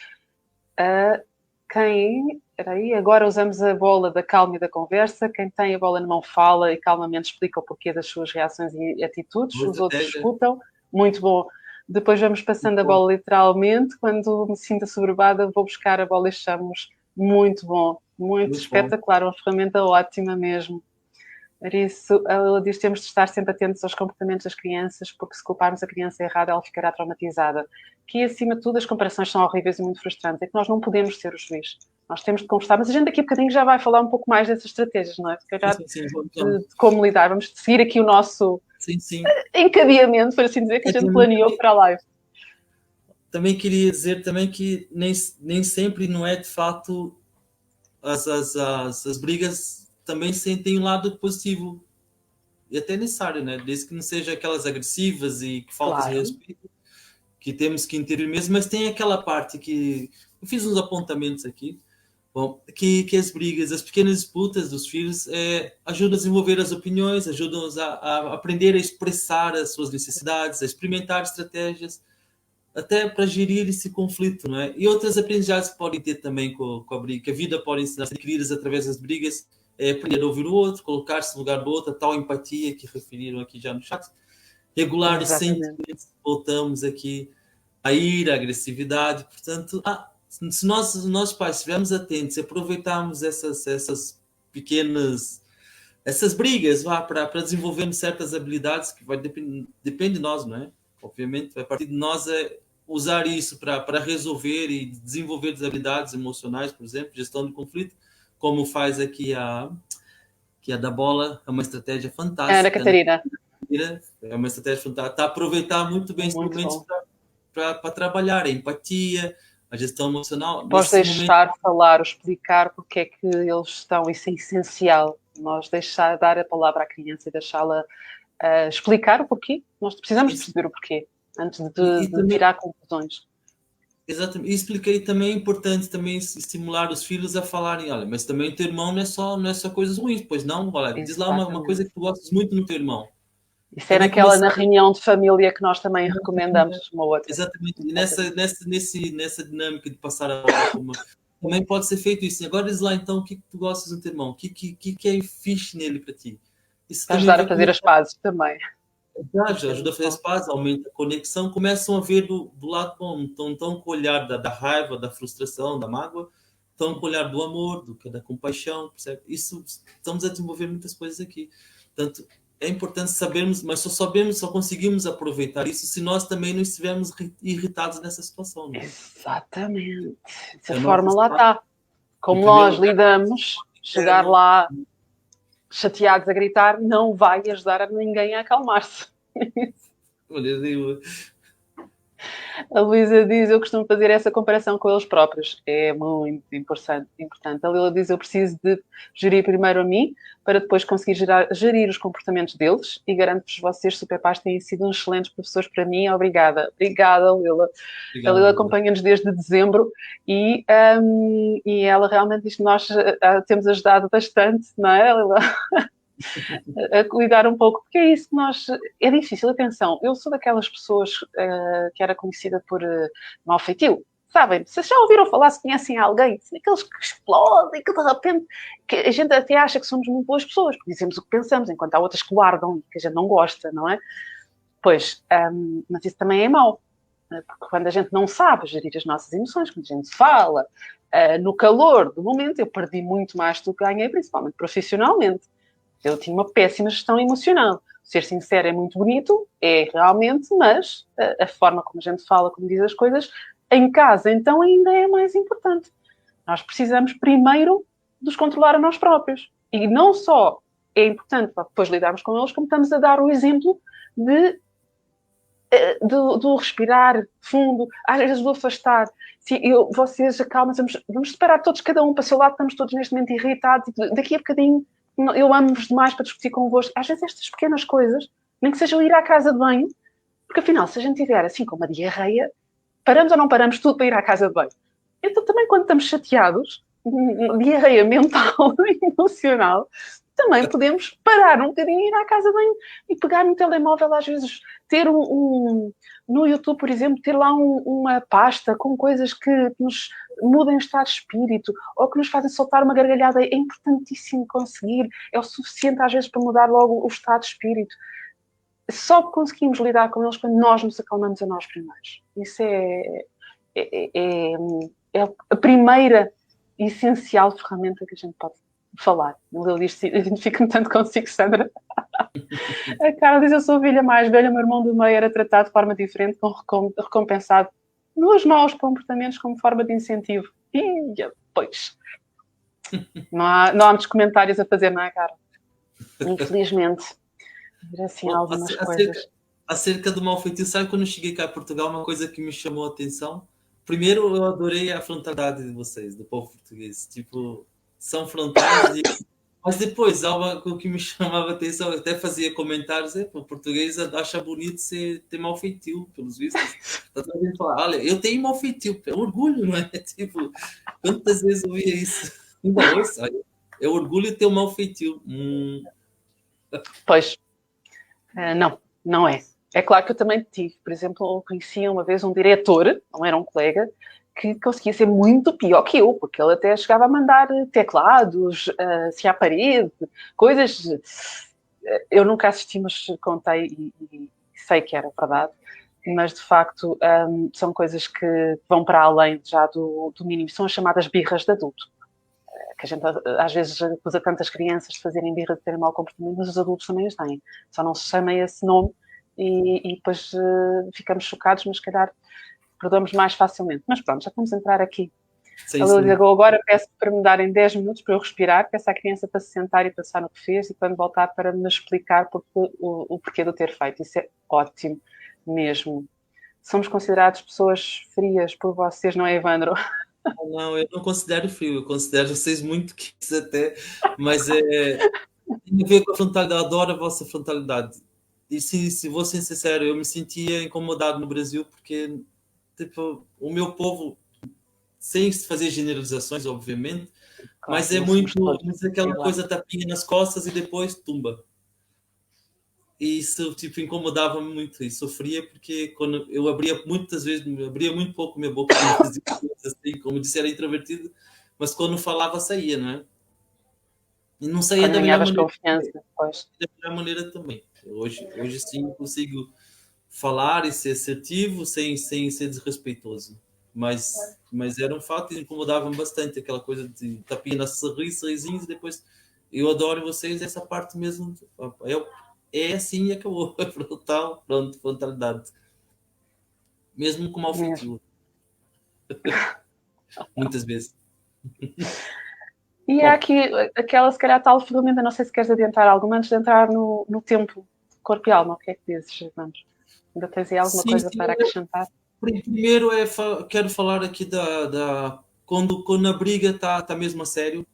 Peraí, agora usamos a bola da calma e da conversa. Quem tem a bola na mão fala e calmamente explica o porquê das suas reações e atitudes. Os outros escutam. Muito bom. Depois vamos passando a bola literalmente. Quando me sinto assoberbada, vou buscar a bola e chamamos. Muito bom. Muito espetacular. Uma ferramenta ótima mesmo. Por isso, ela diz que temos de estar sempre atentos aos comportamentos das crianças, porque se culparmos a criança errada, ela ficará traumatizada. Que, acima de tudo, as comparações são horríveis e muito frustrantes. É que nós não podemos ser o juiz. Nós temos de conversar. Mas a gente daqui a bocadinho já vai falar um pouco mais dessas estratégias, não é? Se calhar de como lidar. Vamos seguir aqui o nosso encadeamento, por assim dizer, que a gente planeou para a live. Também queria dizer também que nem sempre não é de fato as brigas também têm um lado positivo e até necessário, né? Desde que não seja aquelas agressivas e que faltas de respeito, que temos que intervir mesmo, mas tem aquela parte que eu fiz uns apontamentos aqui, bom, que as brigas, as pequenas disputas dos filhos ajudam a desenvolver as opiniões, ajudam a aprender a expressar as suas necessidades, a experimentar estratégias, até para gerir esse conflito, não é? E outras aprendizagens que podem ter também com a briga, que a vida pode ensinar a ser adquiridas através das brigas, aprender a ouvir o outro, colocar-se no lugar do outro, a tal empatia que referiram aqui já no chat, regular os sentimentos, voltamos aqui a ira, a agressividade, portanto, se nós pais estivermos atentos e aproveitarmos essas pequenas, essas brigas para desenvolvermos certas habilidades, que depende de nós, não é? Obviamente, vai partir de nós usar isso para resolver e desenvolver as habilidades emocionais, por exemplo, gestão de conflito, como faz aqui a da bola, é uma estratégia fantástica. Ana Catarina. Né? É uma estratégia fantástica. Está a aproveitar muito bem esses momentos para trabalhar a empatia, a gestão emocional. Podes deixar falar, explicar porque é que eles estão, isso é essencial. Nós dar a palavra à criança e deixá-la explicar o porquê. Nós precisamos perceber o porquê antes de tirar conclusões. Exatamente. E expliquei também, é importante também estimular os filhos a falarem, olha, mas também o teu irmão não é só coisas ruins, pois não? Olha, diz lá uma coisa que tu gostas muito no teu irmão. Isso é também naquela, na começar. reunião de família que nós também recomendamos uma outra. Exatamente. E nessa dinâmica de passar a hora também pode ser feito isso. Agora diz lá então o que tu gostas do teu irmão, o que é fixe nele para ti. Isso Para também ajudar a vai fazer as pazes também. ajuda a fazer as pazes, aumenta a conexão, começam a ver do lado bom, estão com o olhar da raiva, da frustração, da mágoa, estão com o olhar do amor, da compaixão, percebe? Isso, estamos a desenvolver muitas coisas aqui. Portanto, é importante sabermos, mas só conseguimos aproveitar isso se nós também não estivermos irritados nessa situação. Não é? Exatamente. Essa É forma lá está. em Como primeiro nós lugar, lidamos, chegar lá chateados a gritar não vai ajudar a ninguém a acalmar-se. olha, eu, A Luísa diz, eu costumo fazer essa comparação com eles próprios. É muito importante. A Lila diz, eu preciso de gerir primeiro a mim, para depois conseguir gerir os comportamentos deles, e garanto-vos, vocês, Superpais, têm sido uns excelentes professores para mim. Obrigada. Obrigada, Lila. A Lila acompanha-nos desde dezembro e ela realmente diz que nós temos ajudado bastante, não é, Lila? A cuidar um pouco, porque é isso que nós. É difícil, atenção, eu sou daquelas pessoas que era conhecida por mau feitio. Sabem, vocês já ouviram falar, se conhecem alguém, aqueles que explodem, que de repente que a gente até acha que somos muito boas pessoas, porque dizemos o que pensamos, enquanto há outras que guardam, que a gente não gosta, não é? Pois, mas isso também é mau, porque quando a gente não sabe gerir as nossas emoções, quando a gente fala no calor do momento, eu perdi muito mais do que ganhei, principalmente profissionalmente. Eu tinha uma péssima gestão emocional. Ser sincero é muito bonito, é realmente, mas a forma como a gente fala, como diz as coisas, em casa, então, ainda é mais importante. Nós precisamos primeiro nos controlar a nós próprios. E não só é importante para depois lidarmos com eles, como estamos a dar o exemplo do respirar fundo, às vezes do afastar. Se vocês acalmam, vamos separar todos, cada um para o seu lado, estamos todos neste momento irritados, daqui a bocadinho eu amo-vos demais para discutir convosco. Às vezes estas pequenas coisas, nem que seja ir à casa de banho, porque afinal, se a gente tiver assim com uma diarreia, paramos ou não paramos tudo para ir à casa de banho? Então também quando estamos chateados, diarreia mental e emocional, também podemos parar um bocadinho e ir à casa de banho e pegar no telemóvel, às vezes ter no YouTube, por exemplo, ter lá uma pasta com coisas que nos mudem o estado de espírito ou que nos fazem soltar uma gargalhada. É importantíssimo conseguir, é o suficiente às vezes para mudar logo o estado de espírito. Só conseguimos lidar com eles quando nós nos acalmamos a nós primeiros. Isso é a primeira e essencial ferramenta que a gente pode falar. Eu identifico-me tanto consigo, Sandra. A Carla diz, eu sou a filha mais velha, meu irmão do meio era tratado de forma diferente, recompensado nos maus comportamentos como forma de incentivo. E pois, não há muitos comentários a fazer, não é, Carla? Infelizmente. Assim, bom, algumas coisas. Acerca do mal feitio, sabe quando eu cheguei cá a Portugal, uma coisa que me chamou a atenção? Primeiro, eu adorei a frontalidade de vocês, do povo português. Tipo, são frontais mas depois, algo que me chamava a atenção, eu até fazia comentários, o português acha bonito ter mal feitio, pelos vistos. Tá todo mundo falar, olha, eu tenho mal feitio, é orgulho, não é? Tipo, quantas vezes eu via isso? Ainda hoje, é orgulho ter um mal feitio. Pois, não é. É claro que eu também tive, por exemplo, eu conhecia uma vez um diretor, não era um colega, que conseguia ser muito pior que eu, porque ele até chegava a mandar teclados, assim à parede, coisas. Eu nunca assisti, mas contei e sei que era verdade. Mas, de facto, são coisas que vão para além já do mínimo. São as chamadas birras de adulto. Que a gente, às vezes, acusa tantas crianças de fazerem birra, de terem mau comportamento, mas os adultos também as têm. Só não se chama esse nome e depois ficamos chocados, mas, se calhar, perdoamos mais facilmente. Mas pronto, já vamos entrar aqui. Sim, A Lili agora peço para me darem 10 minutos para eu respirar, peço à criança para se sentar e pensar no que fez e quando voltar para me explicar o porquê de eu ter feito. Isso é ótimo mesmo. Somos considerados pessoas frias por vocês, não é, Evandro? Não, eu não considero frio, eu considero vocês muito quentes até, mas tem a ver com a frontalidade, eu adoro a vossa frontalidade. E se vou ser sincero, eu me sentia incomodado no Brasil porque tipo, o meu povo, sem fazer generalizações, obviamente, Claro, mas é muito aquela coisa tapinha nas costas e depois tumba. E isso, tipo, incomodava-me muito e sofria porque quando eu abria muitas vezes, abria muito pouco minha boca quando fazia coisas assim, como disse, era introvertido, mas quando falava saía, não é? E não saía Quando da melhor ganhavas maneira, confiança, pois. da melhor maneira também. Hoje sim consigo falar e ser assertivo sem ser desrespeitoso. Mas era um fato e incomodava-me bastante aquela coisa de tapinha na sorrisinhos e depois eu adoro vocês essa parte mesmo. É assim e acabou. É brutal, pronto, frontalidade. Mesmo com mal Mesmo. feitio, muitas vezes. E há Bom, aqui aquela, se calhar, tal ferramenta, não sei se queres adiantar alguma, antes de entrar no tempo, corpo e alma, o que é que dizes, vamos? Ainda tens aí alguma sim, coisa sim. para acrescentar? Primeiro quero falar aqui quando a briga está mesmo a sério,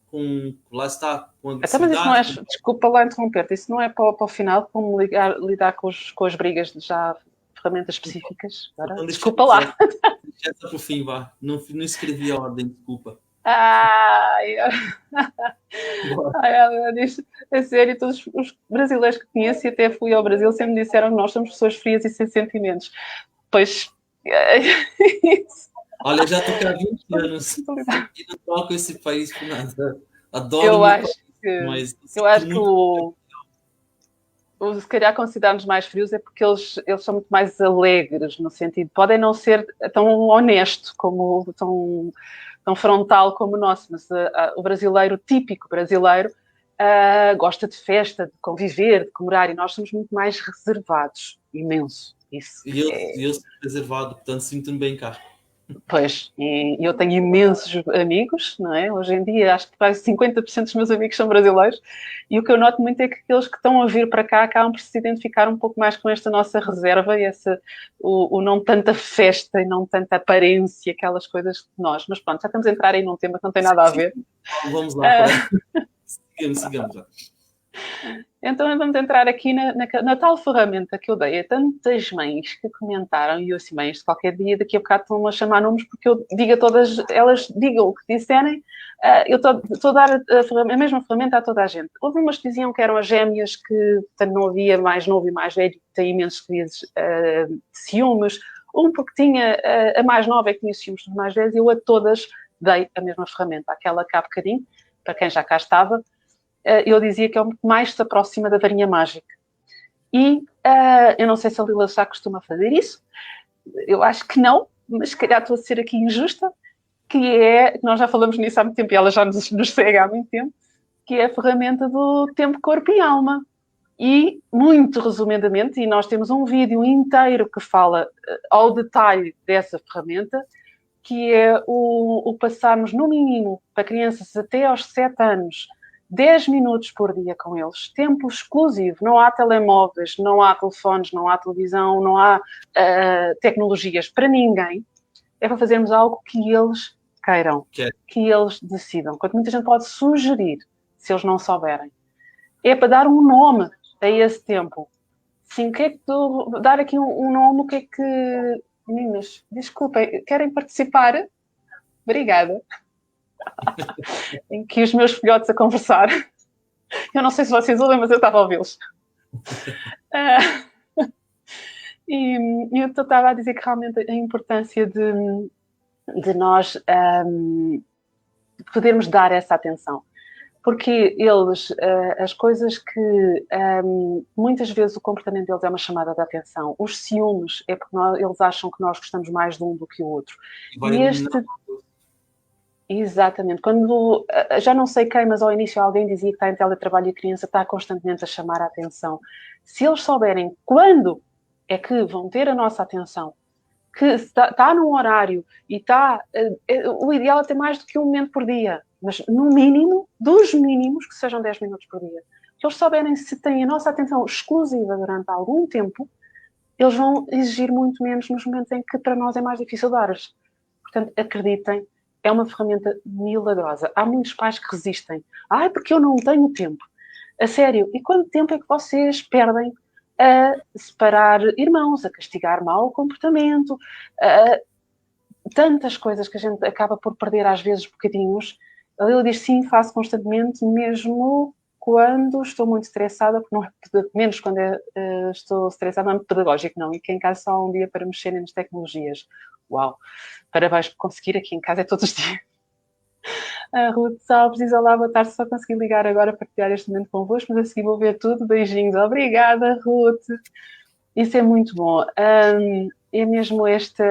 lá está, com Até, mas isso não agressividade. é, desculpa lá interromper-te, isso não é para o final, como lidar com as brigas de já ferramentas específicas? Agora, Então desculpa lá. deixa essa para o fim, vá. Não escrevi a ordem, desculpa. Ai, Bora. ai, isto, a sério, todos os brasileiros que conheço e até fui ao Brasil sempre me disseram que nós somos pessoas frias e sem sentimentos. Pois, isso, Olha, já estou cá há 20 anos e não troco esse país por nada. Adoro o eu meu país, acho que, mas eu sinto acho que muito. se calhar considerarmos mais frios é porque eles são muito mais alegres, no sentido, podem não ser tão honesto como tão frontal como o nosso, mas o brasileiro, o típico brasileiro, gosta de festa, de conviver, de comemorar, e nós somos muito mais reservados, imenso, isso. E eu sou reservado, portanto sinto-me bem cá. Pois, e eu tenho imensos amigos, não é? Hoje em dia acho que quase 50% dos meus amigos são brasileiros, e o que eu noto muito é que aqueles que estão a vir para cá acabam por se identificar um pouco mais com esta nossa reserva e o não tanta festa e não tanta aparência, aquelas coisas de nós. Mas pronto, já estamos a entrar aí num tema que não tem nada a ver. Vamos lá para. Sigamos. Então vamos entrar aqui na tal ferramenta que eu dei a tantas mães que comentaram, e eu assim, mães, qualquer dia daqui a bocado estão a chamar nomes porque eu digo a todas, elas digam o que disserem, eu estou a dar a mesma ferramenta a toda a gente. Houve umas que diziam que eram as gêmeas, que portanto, não havia mais novo e mais velho, que tem imensos vezes ciúmes, um porque tinha a mais nova é que tinha ciúmes dos mais velhos, e eu a todas dei a mesma ferramenta, aquela que há bocadinho, para quem já cá estava, eu dizia que é o que mais se aproxima da varinha mágica. E eu não sei se a Lila já costuma fazer isso, eu acho que não, mas se calhar estou a ser aqui injusta, que é, nós já falamos nisso há muito tempo e ela já nos segue há muito tempo, que é a ferramenta do tempo, corpo e alma. E, muito resumidamente, e nós temos um vídeo inteiro que fala ao detalhe dessa ferramenta, que é o passarmos, no mínimo, para crianças até aos 7 anos, 10 minutos por dia com eles, tempo exclusivo, não há telemóveis, não há telefones, não há televisão, não há tecnologias para ninguém, é para fazermos algo que eles queiram, que eles decidam. Quanto muita gente pode sugerir, se eles não souberem. É para dar um nome a esse tempo. Sim, o que é que tu... Dar aqui um nome, o que é que... Meninas, desculpem, querem participar? Obrigada. Em que os meus filhotes a conversar. Eu não sei se vocês ouvem, mas eu estava a ouvi-los. E eu estava a dizer que realmente a importância de nós podermos dar essa atenção. Porque eles, as coisas que muitas vezes o comportamento deles é uma chamada de atenção. Os ciúmes é porque eles acham que nós gostamos mais de um do que o outro. Vai E exatamente. Quando, já não sei quem, mas ao início alguém dizia que está em teletrabalho e a criança está constantemente a chamar a atenção. Se eles souberem quando é que vão ter a nossa atenção, que está num horário e está... o ideal é ter mais do que um momento por dia, mas no mínimo, dos mínimos, que sejam 10 minutos por dia. Se eles souberem se têm a nossa atenção exclusiva durante algum tempo, eles vão exigir muito menos nos momentos em que para nós é mais difícil dar-as. Portanto, acreditem, é uma ferramenta milagrosa. Há muitos pais que resistem. Ai, porque eu não tenho tempo. A sério, e quanto tempo é que vocês perdem a separar irmãos, a castigar mau comportamento, tantas coisas que a gente acaba por perder às vezes bocadinhos. Ele diz sim, faço constantemente, mesmo quando estou muito estressada, porque não é, menos quando estou estressada, não é muito pedagógico, não. E que em casa só há um dia para mexerem nas tecnologias. Uau! Parabéns por conseguir, aqui em casa é todos os dias. A Ruth Salves diz: olá, boa tarde, só consegui ligar agora para partilhar este momento convosco, mas a seguir vou ver tudo. Beijinhos. Obrigada, Ruth. Isso é muito bom. É mesmo este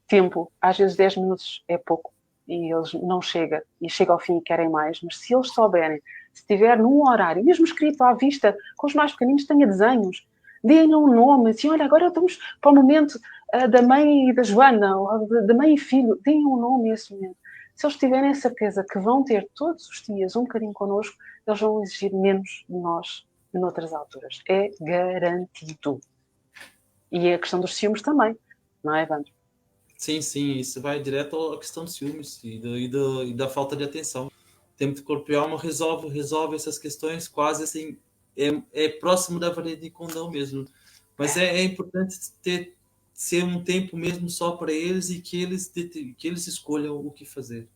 tempo, às vezes 10 minutos é pouco e eles não chegam, e chega ao fim e querem mais, mas se eles souberem, se tiver num horário, mesmo escrito à vista, com os mais pequeninos, tenha desenhos, deem-lhe um nome, assim, olha, agora estamos para o momento da mãe e da Joana, ou da mãe e filho, deem um nome a esse momento. Se eles tiverem a certeza que vão ter todos os dias um bocadinho connosco, eles vão exigir menos de nós noutras alturas. É garantido. E a questão dos ciúmes também, não é, Evandro? Sim, sim, isso vai direto à questão dos ciúmes e da falta de atenção. O tempo de corpo e alma resolve essas questões quase assim, é próximo da varia de condão mesmo. Mas é importante ser um tempo mesmo só para eles e que eles escolham o que fazer.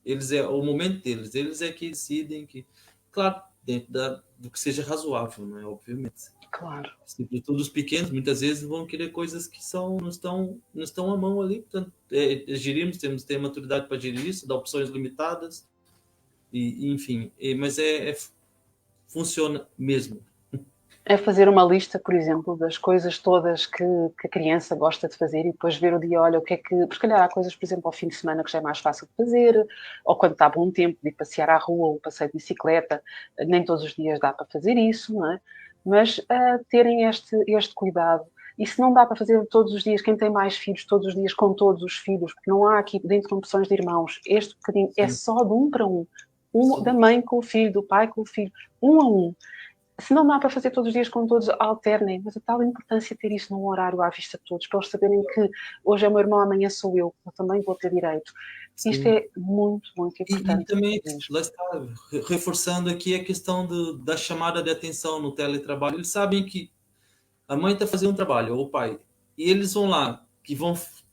Eles é o momento deles, eles é que decidem que, claro, dentro do que seja razoável, né? Obviamente. Claro. Sobretudo os pequenos, muitas vezes vão querer coisas que não estão à mão ali. Portanto, temos que ter maturidade para gerir isso, dar opções limitadas, enfim. Mas funciona mesmo. É fazer uma lista, por exemplo, das coisas todas que a criança gosta de fazer e depois ver o dia, olha, o que é que... Porque, se calhar, há coisas, por exemplo, ao fim de semana que já é mais fácil de fazer, ou quando está bom tempo de ir passear à rua, um passeio de bicicleta, nem todos os dias dá para fazer isso, não é? Mas terem este cuidado. E se não dá para fazer todos os dias, quem tem mais filhos, todos os dias com todos os filhos, porque não há aqui dentro opções de irmãos, este bocadinho é só de um para um. Da mãe com o filho, do pai com o filho, um a um. Se não dá para fazer todos os dias com todos, alternem, mas a tal importância de ter isso num horário à vista de todos, para eles saberem que hoje é o meu irmão, amanhã sou eu também vou ter direito. Sim. Isto é muito, muito importante. E também, lá está, reforçando aqui a questão da chamada de atenção no teletrabalho. Eles sabem que a mãe está fazendo um trabalho, ou o pai, e eles vão lá,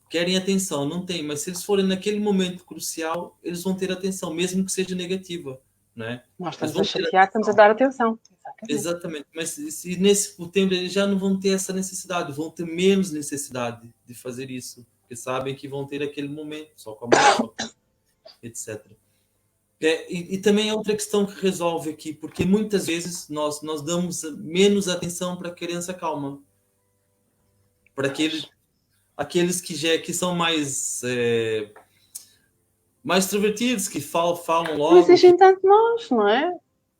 querem atenção, não tem, mas se eles forem naquele momento crucial, eles vão ter atenção, mesmo que seja negativa, né? Nós estamos a chatear, estamos a dar atenção. Exatamente, mas se nesse tempo eles já não vão ter essa necessidade, vão ter menos necessidade de fazer isso, porque sabem que vão ter aquele momento só com a mãe, etc. E também é outra questão que resolve aqui, porque muitas vezes nós damos menos atenção para a criança calma, para aqueles que são mais extrovertidos, que falam logo. Não exigem tanto nós, não é?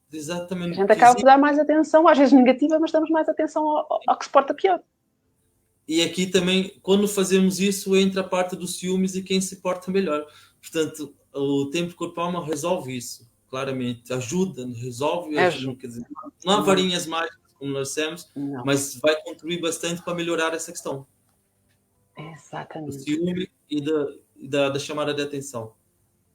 Exatamente. A gente acaba por dar mais atenção, às vezes negativa, mas damos mais atenção ao que se porta pior. E aqui também, quando fazemos isso, entra a parte dos ciúmes e quem se porta melhor. Portanto, o tempo corpo-alma resolve isso, claramente. Ajuda, resolve. Ajuda. Quer dizer, não há varinhas mágicas, como nós dissemos, mas vai contribuir bastante para melhorar essa questão. Exatamente. Do ciúme e da chamada de atenção.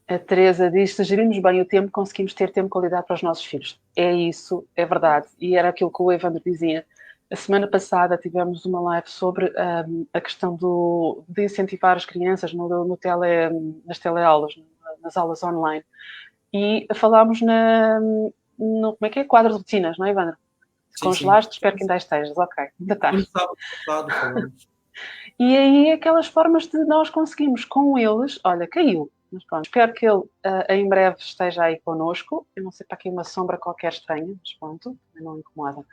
A Teresa diz: se gerirmos bem o tempo, conseguimos ter tempo de qualidade para os nossos filhos. É isso, é verdade. E era aquilo que o Evandro dizia. A semana passada tivemos uma live sobre a questão de incentivar as crianças nas teleaulas, nas aulas online. E falámos no como é que é? Quadro de rotinas, não é, Evandro? Se congelaste, espero que ainda estejas. Ok, ainda estás. E aí aquelas formas de nós conseguimos com eles, olha, caiu. Mas pronto, espero que ele em breve esteja aí connosco. Eu não sei, para aqui uma sombra qualquer estranha, mas pronto, não incomoda.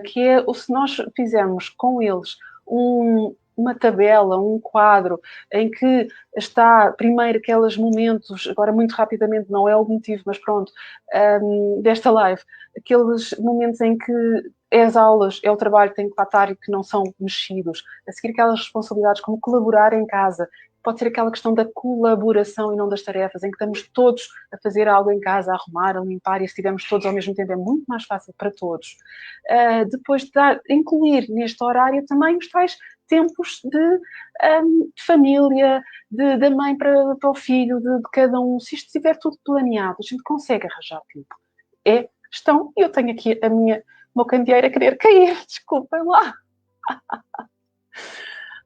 Que é se nós fizermos com eles uma tabela, um quadro, em que está primeiro aqueles momentos, agora muito rapidamente, não é o motivo, mas pronto, desta live, aqueles momentos em que é as aulas, é o trabalho que tem que lá estar e que não são mexidos, a seguir aquelas responsabilidades como colaborar em casa, pode ser aquela questão da colaboração e não das tarefas, em que estamos todos a fazer algo em casa, a arrumar, a limpar, e se estivermos todos ao mesmo tempo é muito mais fácil para todos. Depois de incluir neste horário também os tais tempos de família, da mãe para o filho, de cada um. Se isto estiver tudo planeado, a gente consegue arranjar tempo. É questão, e eu tenho aqui o meu candeeiro a querer cair, desculpem lá.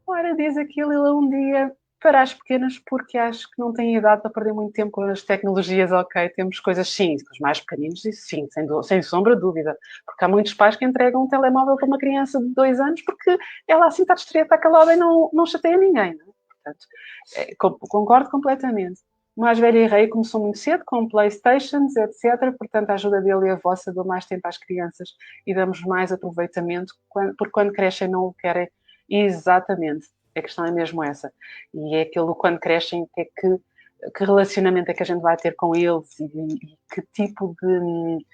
Ora, diz aquilo, ele um dia para as pequenas, porque acho que não têm idade para perder muito tempo com as tecnologias, ok, temos coisas sim, com os mais pequeninos, isso sim, sem sombra de dúvida, porque há muitos pais que entregam um telemóvel para uma criança de 2 anos porque ela assim está distraída, está calada e não chateia ninguém, não é? Portanto, concordo completamente. O mais velho e rei começou muito cedo, com Playstations, etc. Portanto, a ajuda dele e a vossa dão mais tempo às crianças e damos mais aproveitamento, porque quando crescem não o querem. Exatamente. A questão é mesmo essa. E é aquilo, quando crescem, que relacionamento é que a gente vai ter com eles e que tipo de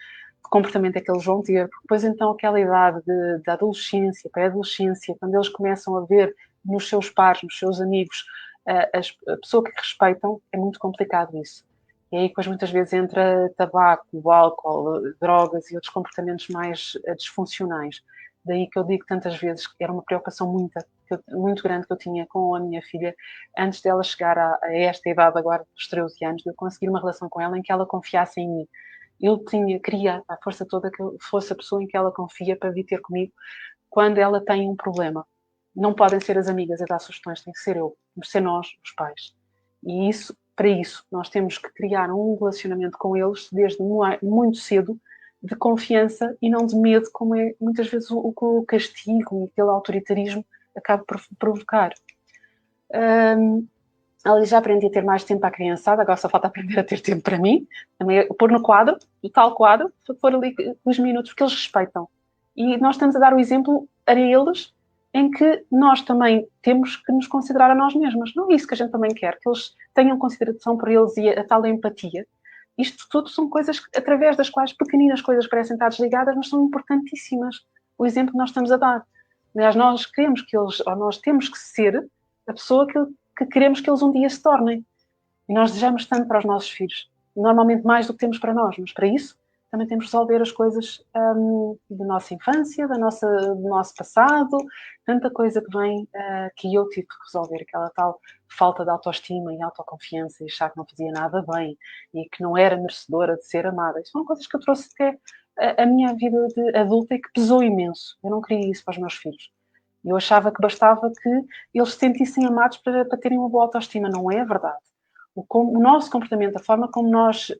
comportamento é que eles vão ter. Porque depois, então, aquela idade de adolescência, pré-adolescência, quando eles começam a ver nos seus pares, nos seus amigos, a pessoa que respeitam, é muito complicado isso. E aí, depois, muitas vezes, entra tabaco, álcool, drogas e outros comportamentos mais disfuncionais. Daí que eu digo tantas vezes que era uma preocupação muito grande que eu tinha com a minha filha antes dela chegar a esta idade agora dos 13 anos, de eu conseguir uma relação com ela em que ela confiasse em mim. Eu queria a força toda que eu fosse a pessoa em que ela confia para vir ter comigo quando ela tem um problema. Não podem ser as amigas a dar sugestões, tem que ser eu, temos que ser nós, os pais. E para isso, nós temos que criar um relacionamento com eles desde muito cedo, de confiança e não de medo, como é muitas vezes o castigo e aquele autoritarismo acaba por provocar. Ali já aprendi a ter mais tempo à criançada, agora só falta aprender a ter tempo para mim, também pôr no quadro, o tal quadro, pôr ali os minutos, porque eles respeitam. E nós estamos a dar o exemplo a eles em que nós também temos que nos considerar a nós mesmas. Não é isso que a gente também quer, que eles tenham consideração por eles e a tal empatia. Isto tudo são coisas através das quais pequeninas coisas parecem estar desligadas, mas são importantíssimas. O exemplo que nós estamos a dar. Aliás, nós queremos que eles, ou nós temos que ser a pessoa que queremos que eles um dia se tornem. E nós desejamos tanto para os nossos filhos. Normalmente mais do que temos para nós, mas para isso também temos de resolver as coisas da nossa infância, do nosso passado, tanta coisa que vem que eu tive que resolver, aquela tal falta de autoestima e autoconfiança, e achar que não fazia nada bem e que não era merecedora de ser amada. Isso são coisas que eu trouxe até a minha vida de adulta e que pesou imenso. Eu não queria isso para os meus filhos. Eu achava que bastava que eles se sentissem amados para terem uma boa autoestima. Não é verdade. O nosso comportamento, a forma como nós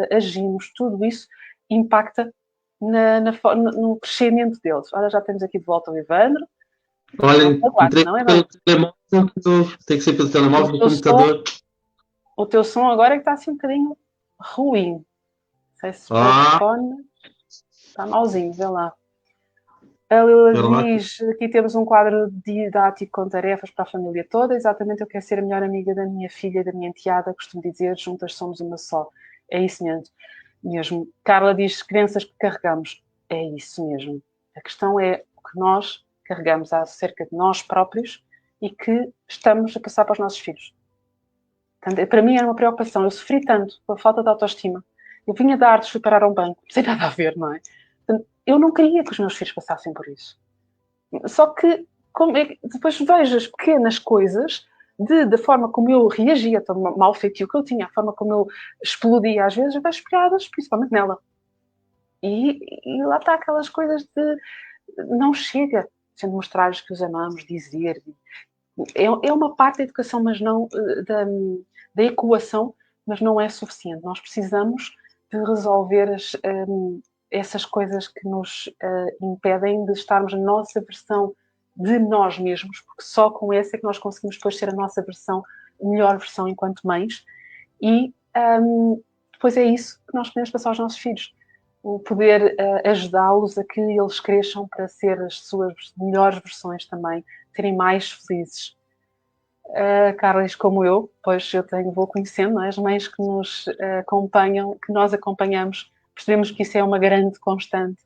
agimos, tudo isso impacta no crescimento deles. Olha, já temos aqui de volta o Evandro. Olha, entrei pelo telemóvel, tem que ser pelo telemóvel, no computador. O teu som agora é que está assim um bocadinho ruim. Não sei se o telefone está mauzinho, vê lá. A Lila diz, aqui temos um quadro didático com tarefas para a família toda. Exatamente, eu quero ser a melhor amiga da minha filha e da minha enteada. Costumo dizer, juntas somos uma só. É isso mesmo. Carla diz, crenças que carregamos. É isso mesmo. A questão é o que nós carregamos acerca de nós próprios e que estamos a passar para os nossos filhos. Portanto, para mim era uma preocupação. Eu sofri tanto com a falta de autoestima. Eu vinha de artes, fui parar a um banco. Sem nada a ver, não é? Portanto, eu não queria que os meus filhos passassem por isso. Só que depois vejo as pequenas coisas da forma como eu reagia, todo mal feitio que eu tinha, a forma como eu explodia às vezes, eu vejo piadas, principalmente nela. E lá está aquelas coisas de não chega a gente mostrar-lhes que os amamos, dizer. É uma parte da educação, mas não da ecoação, mas não é suficiente. Nós precisamos de resolver essas coisas que nos impedem de estarmos na nossa versão de nós mesmos, porque só com essa é que nós conseguimos depois ser a nossa versão, a melhor versão enquanto mães, e depois é isso que nós podemos passar aos nossos filhos, o poder ajudá-los a que eles cresçam para ser as suas melhores versões também, serem mais felizes. Carlos, como eu, pois vou conhecendo, não é? As mães que nos acompanham, que nós acompanhamos, percebemos que isso é uma grande constante.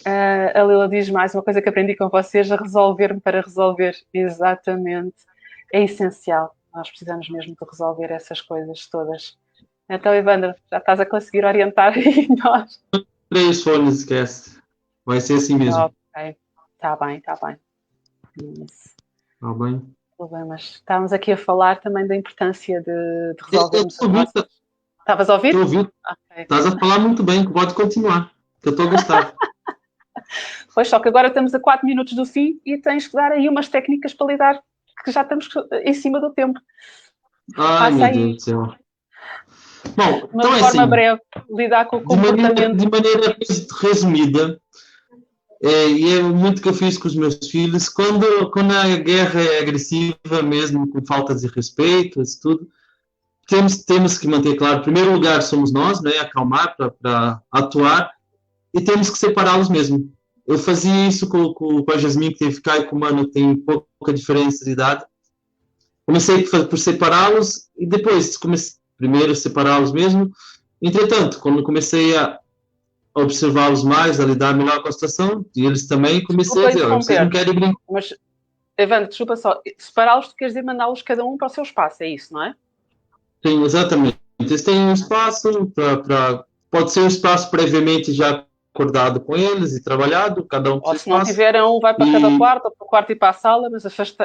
A Lila diz mais uma coisa que aprendi com vocês, a resolver-me para resolver. Exatamente. É essencial. Nós precisamos mesmo de resolver essas coisas todas. Então, Evandro, já estás a conseguir orientar e nós. 3 fones, esquece. Vai ser assim mesmo. Ok. Está bem. Está bem. Problemas. Estávamos aqui a falar também da importância de resolvermos as nossas... Estavas a ouvir? Estou a ouvir. Okay. Estás a falar muito bem, pode continuar, que eu estou a gostar. Pois, só que agora estamos a 4 minutos do fim e tens que dar aí umas técnicas para lidar que já estamos em cima do tempo. Ai, meu Deus do céu. Bom, Uma então é forma assim, breve, lidar com o comportamento. de maneira resumida, e é muito que eu fiz com os meus filhos, quando a guerra é agressiva mesmo, com faltas de respeito, isso tudo, temos que manter claro, em primeiro lugar somos nós, né, acalmar para atuar, e temos que separá-los mesmo. Eu fazia isso com a Jasmine, que teve cá, e com o Mano, que tem pouca diferença de idade. Comecei por separá-los, e depois comecei primeiro a separá-los mesmo. Entretanto, quando comecei a observá-los mais, a lidar melhor com a situação, e eles também, comecei a dizer, vocês não querem brincar. Mas, Evandro, desculpa só, separá-los, tu queres dizer mandá-los cada um para o seu espaço, é isso, não é? Sim, exatamente. Eles têm um espaço pode ser um espaço previamente já acordado com eles e trabalhado, cada um com ou seu se não espaço. tiverem, um vai para cada quarto, ou para o quarto e para a sala, mas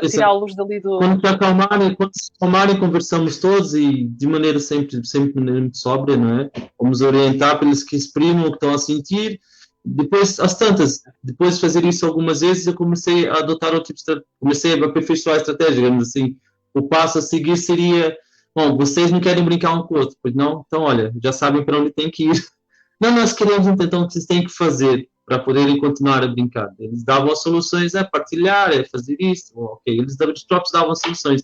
tirá-los dali do... Quando se acalmarem, conversamos todos e de maneira sempre muito sóbria, não é? Vamos orientar para eles que exprimam o que estão a sentir. Depois, depois de fazer isso algumas vezes, eu comecei a adotar comecei a aperfeiçoar a estratégia, digamos assim. O passo a seguir seria, bom, vocês não querem brincar um com o outro, pois não? Então, olha, já sabem para onde tem que ir. Não, nós queremos então o que vocês têm que fazer para poderem continuar a brincar. Eles davam as soluções, partilhar, fazer isso, ok. Eles próprios davam as soluções.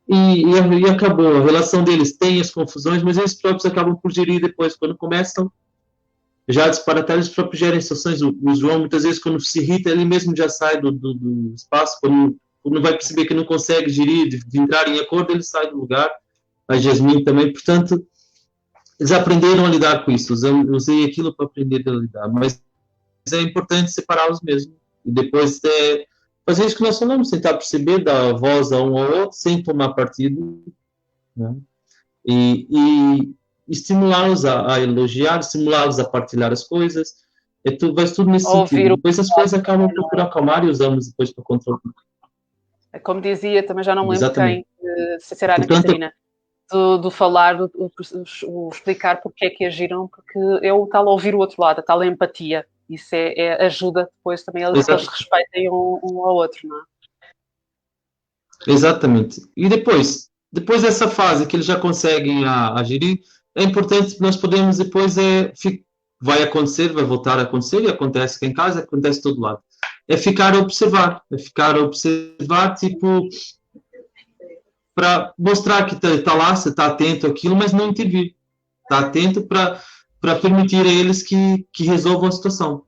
E acabou. A relação deles tem as confusões, mas eles próprios acabam por gerir depois. Quando começam, já disparatar, eles próprios gerem soluções. O João, muitas vezes, quando se irrita, ele mesmo já sai do espaço. Quando vai perceber que não consegue gerir, de entrar em acordo, ele sai do lugar. A Jasmine também. Portanto, eles aprenderam a lidar com isso. Usei aquilo para aprender a lidar. Mas é importante separá-los mesmo. E depois fazer isso que nós falamos, tentar perceber, dar voz a um ao outro, sem tomar partido. Né? E estimulá-los a elogiar, estimulá-los a partilhar as coisas. Vai tudo nesse sentido. Depois as coisas acabam por acalmar e usamos depois para controlar. Como dizia, também já não me lembro Exatamente. quem, se será a Catarina, do falar, o explicar porque é que agiram, porque é o tal ouvir o outro lado, a tal empatia. Isso ajuda depois também a que eles respeitem um ao outro, não é? Exatamente. E depois dessa fase que eles já conseguem gerir, é importante que nós podemos depois, vai acontecer, vai voltar a acontecer, e acontece aqui em casa, acontece em todo lado. É ficar a observar, tipo, para mostrar que está lá, você está atento àquilo, mas não intervir. Está atento para permitir a eles que resolvam a situação.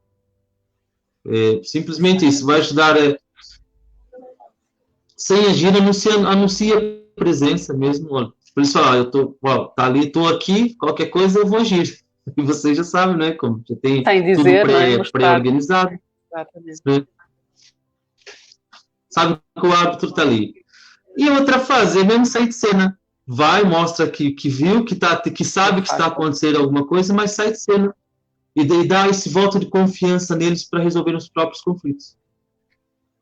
Simplesmente isso. Vai ajudar sem agir, anuncia a presença mesmo. Olha, por isso, tá ali, estou aqui, qualquer coisa eu vou agir. E vocês já sabem, né? Como já tem dizer, tudo pré-organizado. Exatamente. Sabe que o árbitro está ali. E outra fase é mesmo sair de cena. Vai, mostra que viu, que sabe que está acontecendo alguma coisa, mas sai de cena. E daí dá esse voto de confiança neles para resolver os próprios conflitos.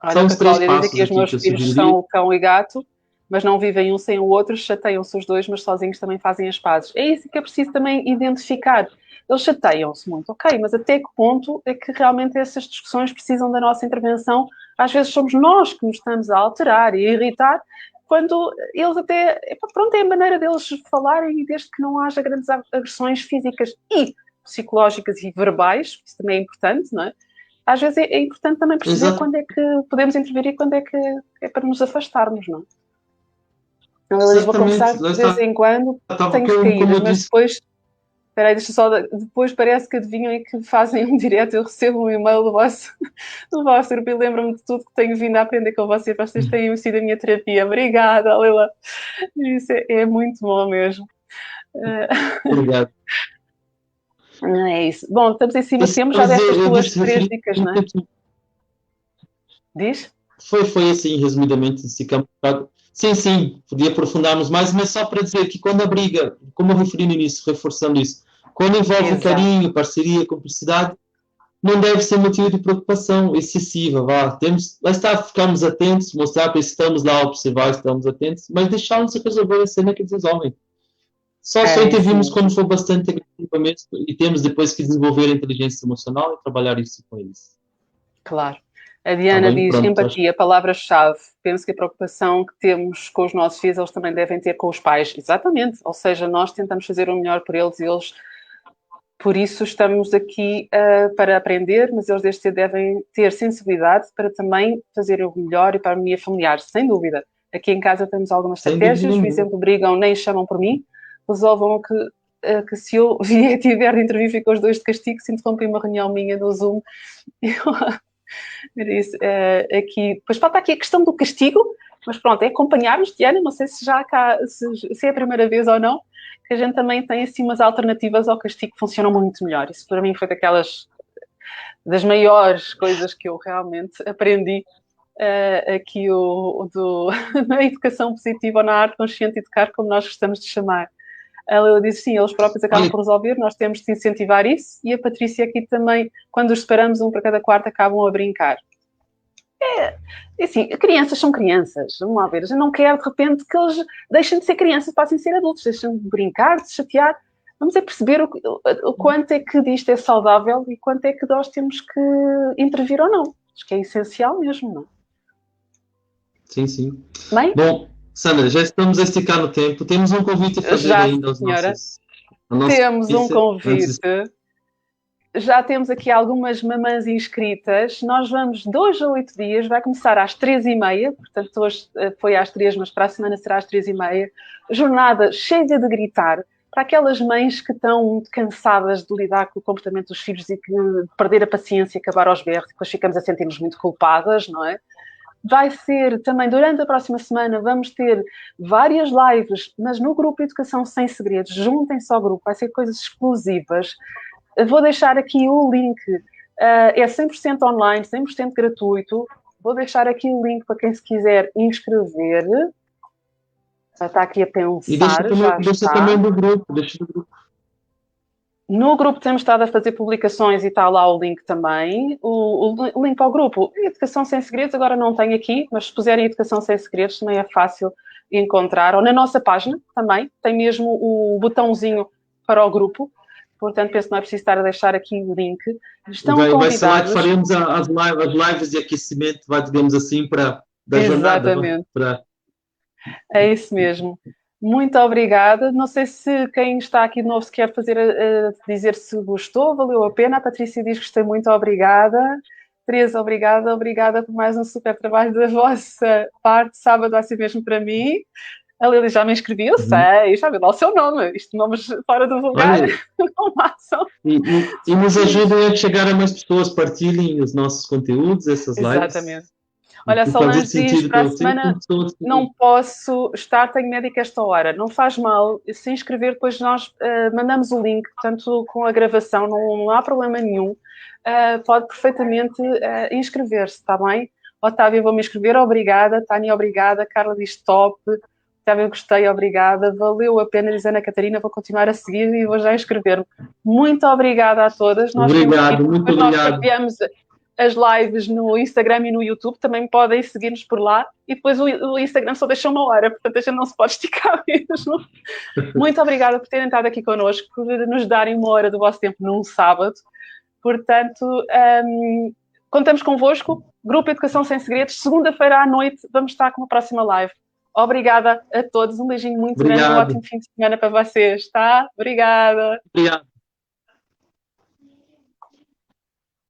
Olha, a Cláudia diz aqui, os meus filhos são o cão e gato, mas não vivem um sem o outro, chateiam-se os dois, mas sozinhos também fazem as pazes. É isso que é preciso também identificar. Eles chateiam-se muito, ok, mas até que ponto é que realmente essas discussões precisam da nossa intervenção? Às vezes somos nós que nos estamos a alterar e a irritar, quando eles até... Pronto, é a maneira deles falarem, e desde que não haja grandes agressões físicas e psicológicas e verbais, isso também é importante, não é? Às vezes é importante também perceber Exato. Quando é que podemos intervir e quando é que é para nos afastarmos, não é? Eu vou confessar que de vez em quando tenho caídas, mas depois... Espera aí, depois parece que adivinham e que fazem um direto, eu recebo um e-mail do vosso grupo e lembro-me de tudo que tenho vindo a aprender com vocês. Vocês têm sido a minha terapia. Obrigada, Leila. Isso é muito bom mesmo. Obrigado. Não é isso. Bom, estamos em cima do tempo, já destas tuas 3 dicas, não é? Diz? Foi assim, resumidamente, esse campo. Sim, podia aprofundarmos mais, mas só para dizer que quando a briga, como eu referi no início, reforçando isso, quando envolve carinho, parceria, cumplicidade, não deve ser motivo de preocupação excessiva. Lá está, ficarmos atentos, mostrar que estamos lá a observar, estamos atentos, mas deixar-nos resolver a cena que eles resolvem. Só intervimos quando for bastante agressiva mesmo, e temos depois que desenvolver a inteligência emocional e trabalhar isso com eles. Claro. A Diana bem, diz, pronto, empatia, palavra-chave. Penso que a preocupação que temos com os nossos filhos, eles também devem ter com os pais. Exatamente. Ou seja, nós tentamos fazer o melhor por eles e eles, por isso, estamos aqui para aprender, mas eles desde cedo devem ter sensibilidade para também fazer o melhor e para a harmonia familiar, sem dúvida. Aqui em casa temos algumas estratégias, por exemplo, brigam, nem chamam por mim, resolvam que se eu vier tiver de intervir, ficam os dois de castigo, se interrompem uma reunião minha no Zoom. Aqui, depois falta aqui a questão do castigo, mas pronto, é acompanhar-nos, Diana, não sei se já cá, se é a primeira vez ou não, que a gente também tem assim umas alternativas ao castigo que funcionam muito melhor. Isso para mim foi das maiores coisas que eu realmente aprendi aqui na educação positiva ou na arte consciente de educar, como nós gostamos de chamar. Ela disse sim, eles próprios acabam por resolver, nós temos de incentivar isso, e a Patrícia aqui também, quando os separamos um para cada quarto, acabam a brincar. Assim, crianças são crianças, vamos lá ver, eu não quero de repente que eles deixem de ser crianças, passem a ser adultos, deixem de brincar, de se chatear. Vamos perceber o quanto é que disto é saudável e quanto é que nós temos que intervir ou não. Acho que é essencial mesmo, não? Sim, sim. Bem? Bom, Sandra, já estamos a esticar no tempo. Temos um convite a fazer já, ainda aos nossos... Temos um convite. Já temos aqui algumas mamãs inscritas. Nós vamos 2 a 8 dias. Vai começar às 3h30. Portanto, hoje foi às 3, mas para a semana será às 3h30. Jornada chega de gritar. Para aquelas mães que estão muito cansadas de lidar com o comportamento dos filhos e que perder a paciência e acabar aos berros, depois ficamos a sentir-nos muito culpadas, não é? Vai ser também, durante a próxima semana, vamos ter várias lives, mas no grupo Educação Sem Segredos. Juntem-se ao grupo, vai ser coisas exclusivas. Vou deixar aqui o link, é 100% online, 100% gratuito. Vou deixar aqui o link para quem se quiser inscrever. Já está aqui a pensar. E deixa também do grupo, No grupo temos estado a fazer publicações e está lá o link também. O link ao grupo, Educação Sem Segredos, agora não tenho aqui, mas se puserem Educação Sem Segredos também é fácil encontrar. Ou na nossa página também, tem mesmo o botãozinho para o grupo. Portanto, penso que não é preciso estar a deixar aqui o link. Estão convidados. Vai ser lá que faremos as lives de aquecimento, digamos assim, da jornada. Exatamente. É isso mesmo. Muito obrigada. Não sei se quem está aqui de novo se quer dizer se gostou, valeu a pena. A Patrícia diz que gostei muito, obrigada. Teresa, obrigada por mais um super trabalho da vossa parte. Sábado vai ser mesmo para mim. A Lili já me inscrevi, eu sei, já vi lá o seu nome. Isto nomes fora do vulgar não passam. E nos ajudem a chegar a mais pessoas, partilhem os nossos conteúdos, essas lives. Exatamente. Olha, Solange diz, para a semana não posso estar, tenho médico esta hora. Não faz mal, se inscrever, depois nós mandamos o link, tanto com a gravação, não há problema nenhum. Pode perfeitamente inscrever-se, está bem? Otávia, vou-me inscrever, obrigada. Tânia, obrigada. Carla diz top. Otávia, gostei, obrigada. Valeu a pena, diz Ana Catarina, vou continuar a seguir e vou já inscrever-me. Muito obrigada a todas. Obrigado, muito obrigado. Nós as lives no Instagram e no YouTube, também podem seguir-nos por lá, e depois o Instagram só deixa 1 hora, portanto a gente não se pode esticar mesmo. Muito obrigada por terem estado aqui connosco, por nos darem 1 hora do vosso tempo num sábado. Portanto, contamos convosco, Grupo Educação Sem Segredos, segunda-feira à noite vamos estar com a próxima live. Obrigada a todos, um beijinho muito grande, um ótimo fim de semana para vocês, tá? Obrigada. Obrigado.